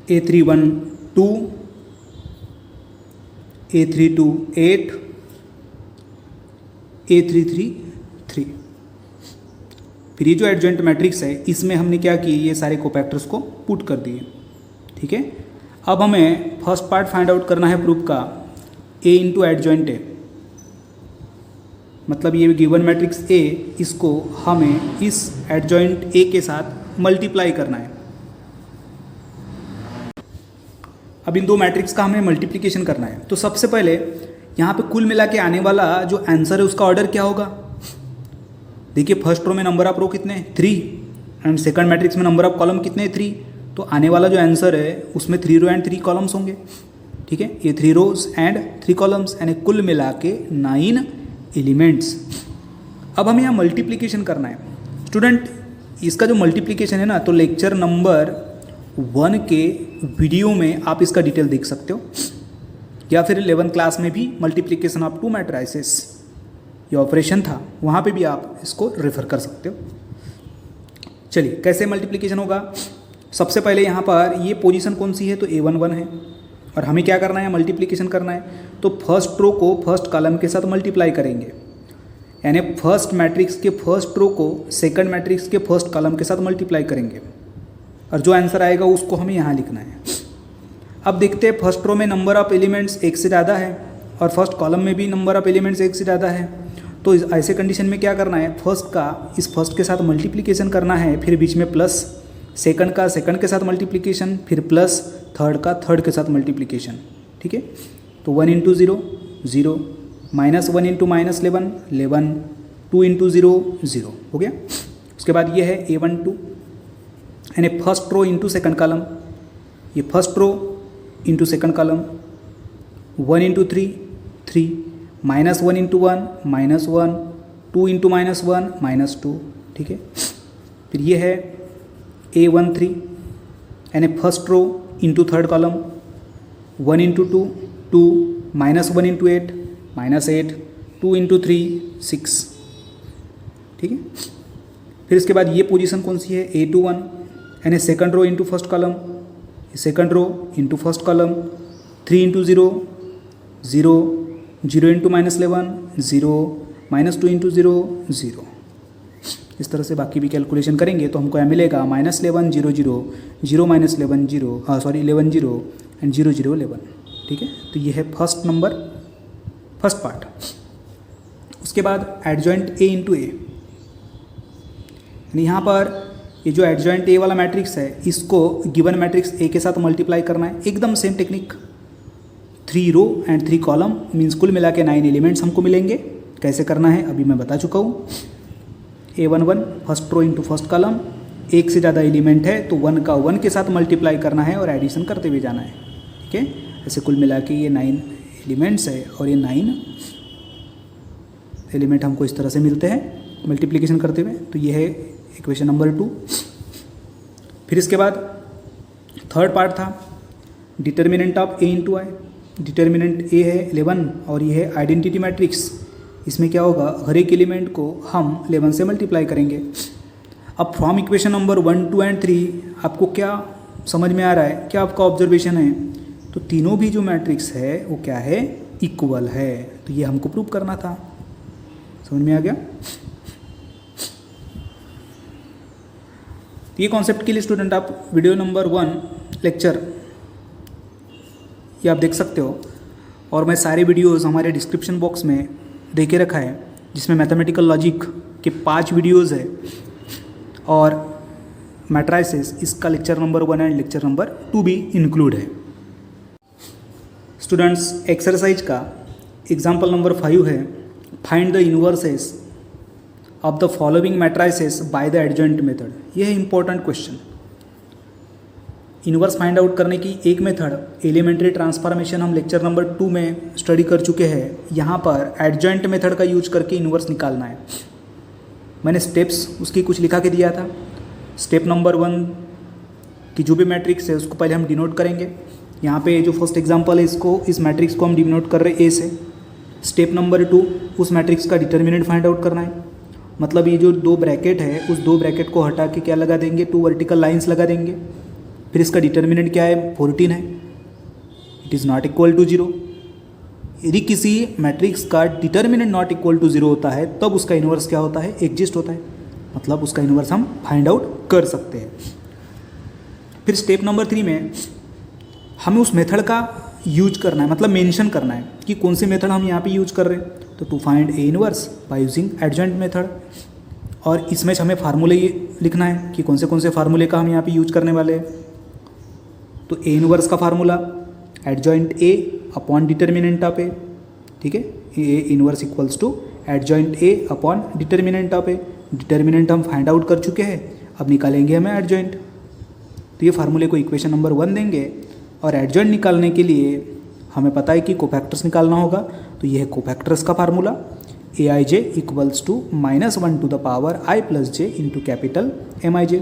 A31 2, A32 8, A33 3। फिर ये जो एडजॉइंट मैट्रिक्स है इसमें हमने क्या किए, ये सारे कोफैक्टर्स को पुट कर दिए, ठीक है। अब हमें फर्स्ट पार्ट फाइंड आउट करना है प्रूफ का, A इंटू एडजॉइंट ए। मतलब ये गिवन मैट्रिक्स ए, इसको हमें इस एडजॉइंट ए के साथ मल्टीप्लाई करना है। अब इन दो मैट्रिक्स का हमें मल्टीप्लिकेशन करना है। तो सबसे पहले यहाँ पे कुल मिला के आने वाला जो आंसर है उसका ऑर्डर क्या होगा। देखिए फर्स्ट रो में नंबर ऑफ रो कितने 3 एंड सेकंड मैट्रिक्स में नंबर ऑफ कॉलम कितने 3। तो आने वाला जो आंसर है उसमें 3 रो एंड 3 कॉलम्स होंगे। ठीक है, ये 3 रोज एंड 3 कॉलम्स यानी कुल मिला के 9 एलिमेंट्स। अब हमें यहाँ मल्टीप्लिकेशन करना है। स्टूडेंट इसका जो मल्टीप्लिकेशन है ना, तो लेक्चर नंबर 1 के वीडियो में आप इसका डिटेल देख सकते हो, या फिर 11th क्लास में भी मल्टीप्लिकेशन ऑफ 2 मैट्राइसेस ये ऑपरेशन था, वहाँ पे भी आप इसको रेफर कर सकते हो। चलिए कैसे मल्टीप्लिकेशन होगा। सबसे पहले यहाँ पर ये पोजीशन कौन सी है, तो A11 है और हमें क्या करना है, मल्टीप्लिकेशन करना है। तो फर्स्ट रो को फर्स्ट कॉलम के साथ मल्टीप्लाई करेंगे, यानी फर्स्ट मैट्रिक्स के फर्स्ट रो को सेकंड मैट्रिक्स के फर्स्ट कॉलम के साथ मल्टीप्लाई करेंगे और जो आंसर आएगा उसको हमें यहाँ लिखना है। अब देखते हैं फर्स्ट रो में नंबर ऑफ एलिमेंट्स 1 से ज़्यादा है और फर्स्ट कॉलम में भी नंबर ऑफ एलिमेंट्स 1 से ज़्यादा है। तो ऐसे कंडीशन में क्या करना है, फर्स्ट का इस फर्स्ट के साथ मल्टीप्लिकेशन करना है, फिर बीच में प्लस, सेकंड का सेकंड के साथ मल्टीप्लिकेशन, फिर प्लस, थर्ड का थर्ड के साथ मल्टीप्लिकेशन। ठीक है, तो 1 इंटू 0 0, -1 इंटू -11 11, 2 इंटू 0 0 हो गया। उसके बाद ये है A12 यानी first row into second column, ये first row into second column, 1 into 3 3, -1 into 1 -1, 2 into -1 -2। ठीक है, फिर ये है A13 यानी first row into third column, 1 into 2 2, -1 into 8 -8, 2 into 3 6। ठीक है, फिर इसके बाद ये पोजीशन कौन सी है, A21 यानी second row into first column, second row into first column, 3 into 0 0, 0 into -11 0, -2 into 0 0। इस तरह से बाकी भी कैलकुलेशन करेंगे तो हमको यहाँ मिलेगा -11 0 0, 0 -11 0, सॉरी 11 0 एंड 0 0 11। ठीक है, तो ये है फर्स्ट नंबर, फर्स्ट पार्ट। उसके बाद एडजॉइंट A इंटू A, यानी यहाँ पर ये जो एडजॉइंट A वाला मैट्रिक्स है इसको गिवन मैट्रिक्स A के साथ मल्टीप्लाई करना है। एकदम same technique, 3 row and 3 column means कुल मिला के 9 एलिमेंट्स हमको मिलेंगे। कैसे करना है अभी मैं बता चुका हूँ। A11 first row into first column, 1 से ज़्यादा एलिमेंट है तो 1 का 1 के साथ मल्टीप्लाई करना है और एडिशन करते हुए जाना है। ठीक है, ऐसे कुल मिला के ये 9 एलिमेंट्स है और ये 9 एलिमेंट हमको इस तरह से मिलते हैं मल्टीप्लिकेशन करते हुए। तो ये है इक्वेशन नंबर 2। फिर इसके बाद थर्ड पार्ट था determinant of A into I. Determinant A है 11 और ये है आइडेंटिटी मैट्रिक्स। इसमें क्या होगा, हर एक एलिमेंट को हम 11 से मल्टीप्लाई करेंगे। अब फ्रॉम इक्वेशन नंबर 1 2 एंड 3 आपको क्या समझ में आ रहा है, क्या आपका ऑब्जर्वेशन है, तो तीनों भी जो मैट्रिक्स है वो क्या है, इक्वल है। तो ये हमको प्रूव करना था। समझ में आ गया। ये कॉन्सेप्ट के लिए स्टूडेंट आप वीडियो नंबर 1 लेक्चर ये आप देख सकते हो, और मैं सारे वीडियोस हमारे डिस्क्रिप्शन बॉक्स में दे के रखा है जिसमें मैथमेटिकल लॉजिक के 5 वीडियोस है और मैट्राइसेस इसका lecture number 1 and lecture number 2 भी इंक्लूड है। स्टूडेंट्स एक्सरसाइज का एग्जाम्पल नंबर 5 है, find the inverses of the following matrices by the adjoint method. यह है important question. Inverse find out करने की एक मेथड एलिमेंट्री ट्रांसफॉर्मेशन हम लेक्चर नंबर 2 में स्टडी कर चुके हैं। यहाँ पर एडजॉइंट मेथड का यूज करके इनवर्स निकालना है। मैंने स्टेप्स उसकी कुछ लिखा के दिया था। स्टेप नंबर 1 की जो भी मैट्रिक्स है उसको पहले हम डिनोट करेंगे। यहाँ पे जो फर्स्ट एग्जांपल है इस मैट्रिक्स को हम डिनोट कर रहे हैं ए से। स्टेप नंबर 2 उस मैट्रिक्स का डिटर्मिनेंट फाइंड आउट करना है। मतलब ये जो 2 ब्रैकेट है उस 2 ब्रैकेट को हटा के क्या लगा देंगे, 2 वर्टिकल लाइंस लगा देंगे। फिर इसका डिटर्मिनेंट क्या है, 14 है। It is not equal to 0। यदि किसी मैट्रिक्स का डिटर्मिनेंट नॉट इक्वल टू 0 होता है तब उसका इन्वर्स क्या होता है, एग्जिस्ट होता है। मतलब उसका इन्वर्स हम फाइंड आउट कर सकते हैं। फिर स्टेप नंबर 3 में हमें उस मेथड का यूज करना है, मतलब मेंशन करना है कि कौन से मेथड हम यहाँ पे यूज कर रहे हैं। तो to find A inverse by using adjoint method. और इसमें हमें फार्मूले लिखना है कि कौन से फार्मूले का हम यहाँ पे यूज करने वाले हैं। तो ए इनवर्स का formula adjoint A upon determinant of A, ठीक है, A inverse equals to adjoint A upon determinant of A. Determinant हम फाइंड आउट कर चुके हैं, अब निकालेंगे हमें एडजॉइंट। तो ये फार्मूले को इक्वेशन नंबर 1 देंगे और एडजॉइंट निकालने के लिए हमें पता है कि कोफैक्टर्स निकालना होगा। तो ये है कोफैक्टर्स का formula A I J equals to -1 to the power I plus J into capital M I J.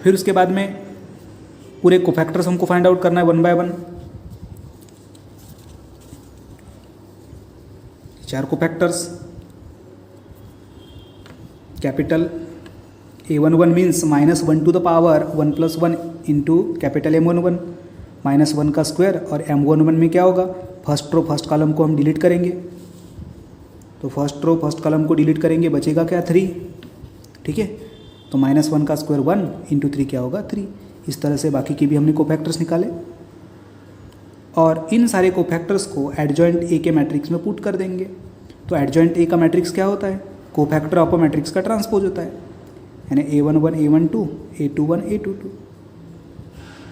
फिर उसके बाद में पूरे कोफैक्टर्स हमको फाइंड आउट करना है 1 by 1। 4 cofactors, capital A11 means -1 to the power 1 + 1 into capital M11 -1 का square. और M11 में क्या होगा, फर्स्ट रो फर्स्ट कॉलम को हम डिलीट करेंगे, तो फर्स्ट रो फर्स्ट कॉलम को डिलीट करेंगे, बचेगा क्या 3, ठीक है। तो -1 का स्क्वायर 1 इंटू 3 क्या होगा 3। इस तरह से बाकी के भी हमने कोफैक्टर्स निकाले और इन सारे कोफैक्टर्स को एडजॉइंट ए के मैट्रिक्स में पुट कर देंगे। तो एडजॉइंट ए का मैट्रिक्स क्या होता है, कोफैक्टर ऑफ मैट्रिक्स का ट्रांसपोज होता है, यानी A11 A12 A21 A22।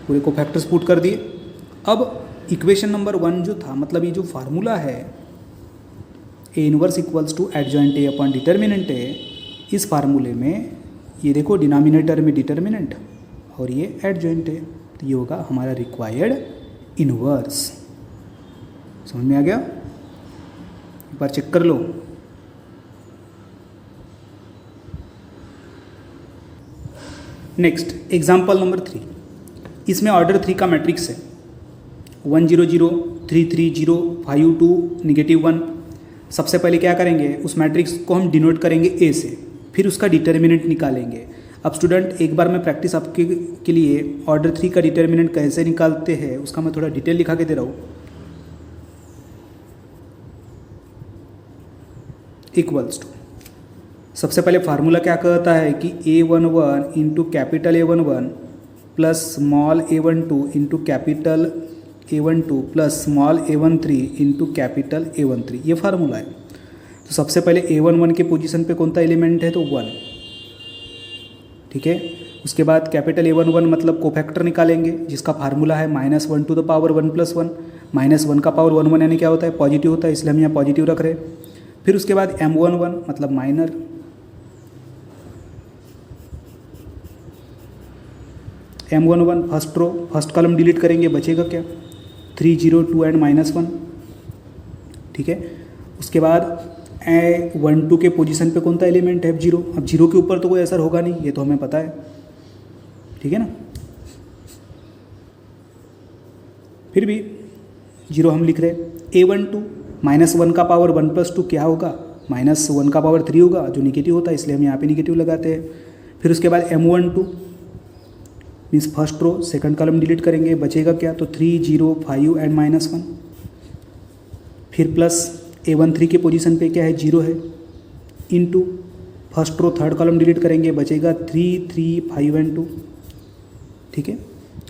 पूरे कोफैक्टर्स पुट कर दिए। अब इक्वेशन नंबर 1 जो था, मतलब ये जो फार्मूला है A inverse equals to adjoint A upon determinant A, इस फार्मूले में ये देखो डिनोमिनेटर में डिटर्मिनेंट और ये एडजॉइंट है, तो ये होगा हमारा रिक्वायर्ड इनवर्स। समझ में आ गया, एक बार चेक कर लो। नेक्स्ट एग्जाम्पल नंबर 3, इसमें ऑर्डर 3 का मैट्रिक्स है 1 0 0 3 3 0 5 2 -1। सबसे पहले क्या करेंगे, उस मैट्रिक्स को हम डिनोट करेंगे ए से, फिर उसका डिटर्मिनेंट निकालेंगे। अब स्टूडेंट एक बार मैं प्रैक्टिस आपके के लिए ऑर्डर 3 का डिटर्मिनेंट कैसे निकालते हैं उसका मैं थोड़ा डिटेल लिखा के दे रहा हूँ। इक्वल्स टू, सबसे पहले फार्मूला क्या कहता है कि A11 into capital A11 plus small A12 into capital A12 plus small A13 into capital A13, ये फार्मूला है। तो सबसे पहले A11 के पोजीशन पे कौन सा एलिमेंट है, तो 1, ठीक है। उसके बाद कैपिटल A11 मतलब कोफैक्टर निकालेंगे जिसका फार्मूला है -1 टू द पावर 1 + 1। -1 का पावर 1 1 यानी क्या होता है, पॉजिटिव होता है, इसलिए हम यहाँ पॉजिटिव रख रहे हैं। फिर उसके बाद M11 मतलब minor, M11 first row first column delete करेंगे, बचेगा क्या 3 0 2 एंड -1, ठीक है। उसके बाद A12 के पोजीशन पे कौन सा एलिमेंट है, 0। अब 0 के ऊपर तो कोई असर होगा नहीं, ये तो हमें पता है, ठीक है ना। फिर भी 0 हम लिख रहे। A12 -1 का पावर 1 + 2 क्या होगा, -1 का पावर 3 होगा, जो निगेटिव होता है, इसलिए हम यहाँ पे निगेटिव लगाते हैं। फिर उसके बाद M12 means first row second column delete करेंगे, बचेगा क्या, तो 3 0 5 एंड -1। फिर प्लस A13 के पोजीशन पे क्या है, 0 है, into first row third column delete करेंगे, बचेगा 3 3 5 एंड 2, ठीक है।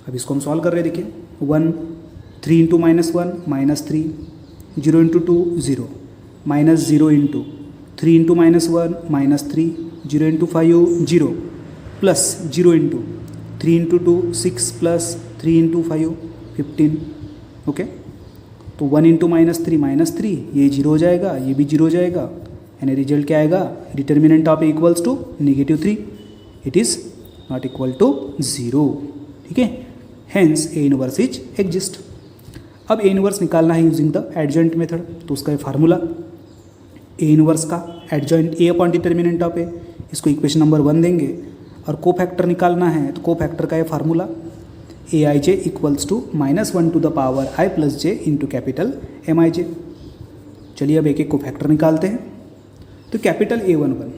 अब इसको हम सॉल्व कर रहे हैं, देखिए 1 3 into -1 -3, 0 into 2 0, -0 into 3 into -1 -3, 0 into 5 0, plus 0 into 3 into 2 6 plus 3 into 5 15, okay. तो 1 इंटू -3 ये 0 हो जाएगा, ये भी 0 हो जाएगा, यानी रिजल्ट क्या आएगा, determinant of A equals to -3, it is not equal to 0, ठीक है। Hence A inverse is exist. अब A इनवर्स निकालना है यूजिंग द एडजॉइंट मेथड, तो उसका फार्मूला A इनवर्स का adjoint A upon determinant of A, इसको इक्वेशन नंबर 1 देंगे। और कोफैक्टर निकालना है, तो कोफैक्टर का ये formula Aij equals to -1 to the power i plus J into capital Mij। चलिए अब एक एक कोफैक्टर निकालते हैं। तो कैपिटल A11,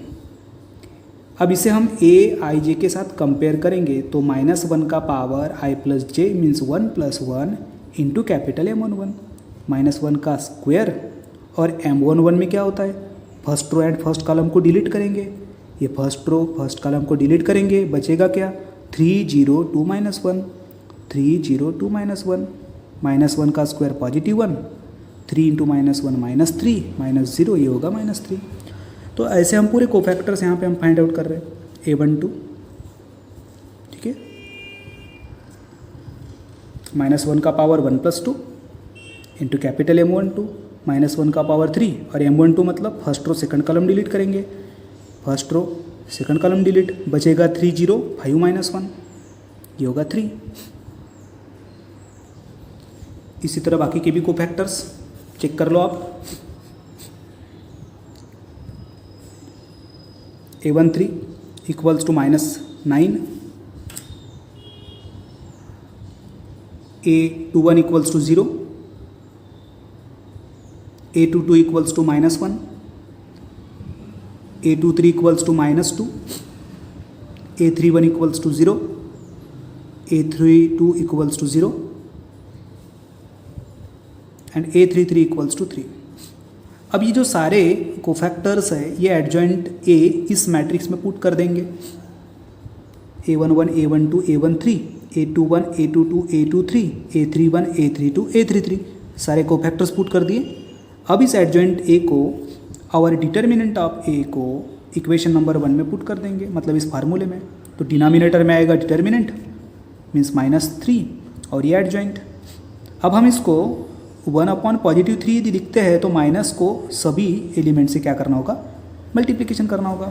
अब इसे हम Aij के साथ कंपेयर करेंगे, तो -1 का power i plus J means 1 + 1 into capital M11, -1 का स्क्वायर। और M11 में क्या होता है, first row and first column को डिलीट करेंगे, ये फर्स्ट रो फर्स्ट कॉलम को डिलीट करेंगे, बचेगा क्या 3 0 2 -1, 3 0 2 -1, -1 का स्क्वायर +1, 3 इंटू -1 -3 -0, ये होगा -3। तो ऐसे हम पूरे कोफैक्टर्स यहाँ पे हम फाइंड आउट कर रहे हैं A12, ठीक है। -1 का पावर 1 + 2 इंटू कैपिटल M12 -1 का पावर 3, और M12 मतलब first row second column delete करेंगे, first row second column delete, बचेगा 3 0 5 -1, ये होगा 3। इसी तरह बाकी के भी कोफैक्टर्स चेक कर लो आप। A13 equals to -9, A21 equals to 0, A22 equals to -1, A23 equals to -2, A31 equals to 0, A32 equals to 0 and A33 equals to 3। अब ये जो सारे कोफैक्टर्स है ये एडजॉइंट A इस मैट्रिक्स में पुट कर देंगे, A11 A12 A13, A21 A22 A23, A31 A32 A33, सारे कोफैक्टर्स पुट कर दिए। अब इस एडजॉइंट A को और डिटर्मिनेंट ऑफ A को इक्वेशन नंबर 1 में पुट कर देंगे, मतलब इस फार्मूले में। तो डिनोमिनेटर में आएगा डिटर्मिनेंट मीन्स -3 और ये एडजॉइंट। अब हम इसको 1/+3 यदि लिखते हैं तो माइनस को सभी एलिमेंट से क्या करना होगा, मल्टीप्लिकेशन करना होगा।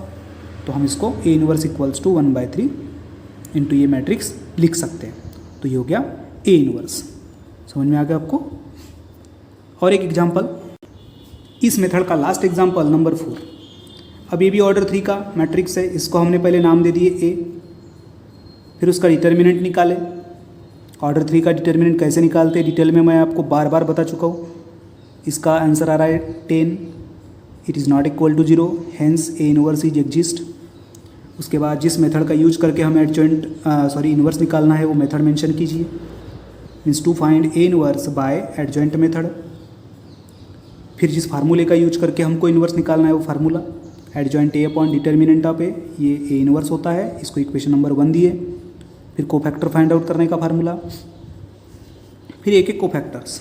तो हम इसको A inverse equals to 1/3 into ये मैट्रिक्स लिख सकते हैं। तो ये हो गया A इनवर्स। समझ में आ गया आपको। और एक एग्जांपल, इस मेथड का लास्ट एग्जांपल नंबर 4। अब ये भी ऑर्डर 3 का मैट्रिक्स है, इसको हमने पहले नाम दे दिए A, फिर उसका डिटर्मिनेंट निकाले। ऑर्डर 3 का डिटर्मिनेंट कैसे निकालते हैं डिटेल में मैं आपको बार बार बता चुका हूँ। इसका आंसर आ रहा है 10, it is not equal to 0, hence A inverse is exist. उसके बाद जिस मेथड का यूज करके हमें एडजॉइंट इनवर्स निकालना है वो मेथड मेंशन कीजिए, means to find A inverse by adjoint method. फिर जिस फार्मूले का यूज करके हमको इनवर्स निकालना है वो formula adjoint A upon determinant of A, ये A इनवर्स होता है। इसको इक्वेशन नंबर 1 दिए। फिर कोफैक्टर फाइंड आउट करने का फार्मूला, फिर एक एक cofactors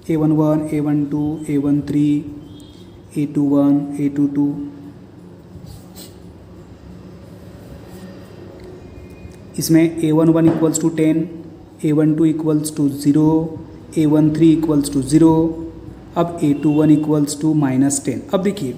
A11 A12 A13 A21 A22, इसमें A11 equals to 10, A12 equals to 0, A13 equals to 0, अब A21 इक्वल्स टू -10। अब देखिए,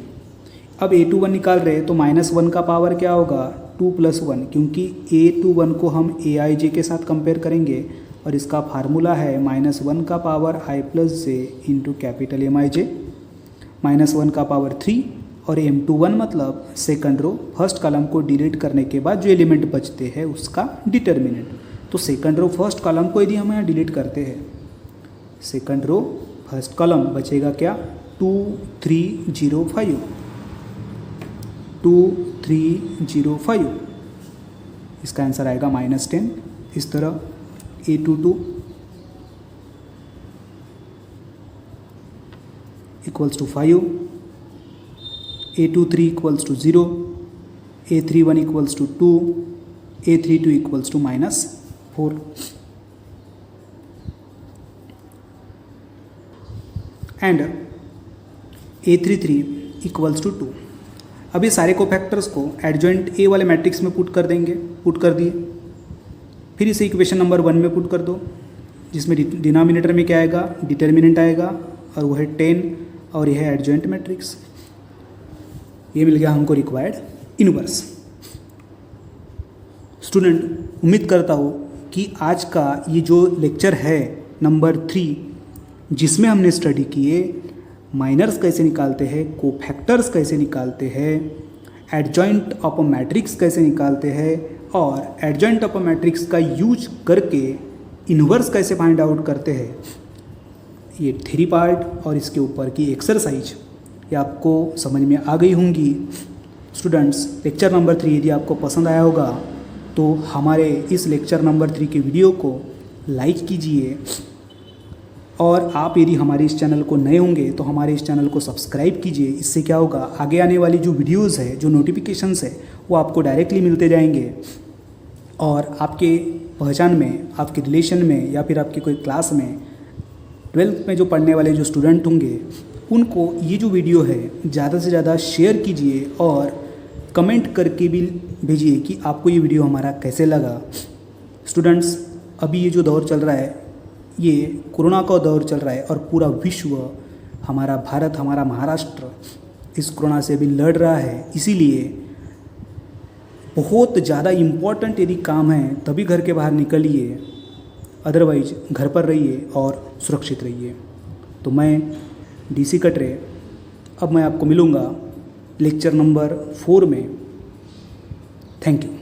अब A21 निकाल रहे हैं तो -1 का पावर क्या होगा, 2 + 1, क्योंकि A21 को हम Aij के साथ कंपेयर करेंगे और इसका फार्मूला है -1 का power i + j into capital Mij, -1 का पावर 3, और M21 मतलब सेकंड रो फर्स्ट कॉलम को डिलीट करने के बाद जो एलिमेंट बचते हैं उसका डिटर्मिनेंट। तो सेकंड रो फर्स्ट कॉलम को यदि हम यहाँ डिलीट करते हैं, सेकंड रो फर्स्ट कॉलम बचेगा क्या, 2 3 0 5, 2 3 0 5, इसका आंसर आएगा -10। इस तरह A22 equals to 5, A23 equals to 0, A31 equals to 2, A32 equals to -4 and A33 equals to 2। अब ये सारे कोफैक्टर्स को एडजॉइंट A वाले मैट्रिक्स में पुट कर देंगे, पुट कर दिए। फिर इसे इक्वेशन नंबर 1 में पुट कर दो, जिसमें डिनोमिनेटर में क्या आएगा, डिटर्मिनेंट आएगा, और वो है 10 और यह है एडजॉइंट मैट्रिक्स। ये मिल गया हमको रिक्वायर्ड इनवर्स। स्टूडेंट, उम्मीद करता हूँ कि आज का ये जो लेक्चर है नंबर 3, जिसमें हमने स्टडी किए माइनर्स कैसे निकालते हैं, कोफैक्टर्स कैसे निकालते हैं, एडजॉइंट ऑफ अ मैट्रिक्स कैसे निकालते हैं, और एडजॉइंट ऑफ अ मैट्रिक्स का यूज करके इनवर्स कैसे फाइंड आउट करते हैं, ये 3 पार्ट और इसके ऊपर की एक्सरसाइज ये आपको समझ में आ गई होंगी। स्टूडेंट्स, लेक्चर नंबर 3 यदि आपको पसंद आया होगा तो हमारे इस लेक्चर नंबर 3 के वीडियो को लाइक कीजिए, और आप यदि हमारे इस चैनल को नए होंगे तो हमारे इस चैनल को सब्सक्राइब कीजिए। इससे क्या होगा, आगे आने वाली जो वीडियोस है, जो नोटिफिकेशंस है, वो आपको डायरेक्टली मिलते जाएंगे, और आपके पहचान में, आपके रिलेशन में, या फिर आपकी कोई क्लास में 12th में जो पढ़ने वाले जो स्टूडेंट होंगे उनको ये जो वीडियो है ज़्यादा से ज़्यादा शेयर कीजिए और कमेंट करके भी भेजिए कि आपको ये वीडियो हमारा कैसे लगा। स्टूडेंट्स, अभी ये जो दौर चल रहा है ये कोरोना का दौर चल रहा है और पूरा विश्व, हमारा भारत, हमारा महाराष्ट्र इस कोरोना से भी लड़ रहा है। इसीलिए बहुत ज़्यादा इम्पोर्टेंट यदि काम है तभी घर के बाहर निकलिए, अदरवाइज घर पर रहिए और सुरक्षित रहिए। तो मैं DC कटरे, अब मैं आपको मिलूँगा लेक्चर नंबर 4 में। Thank you.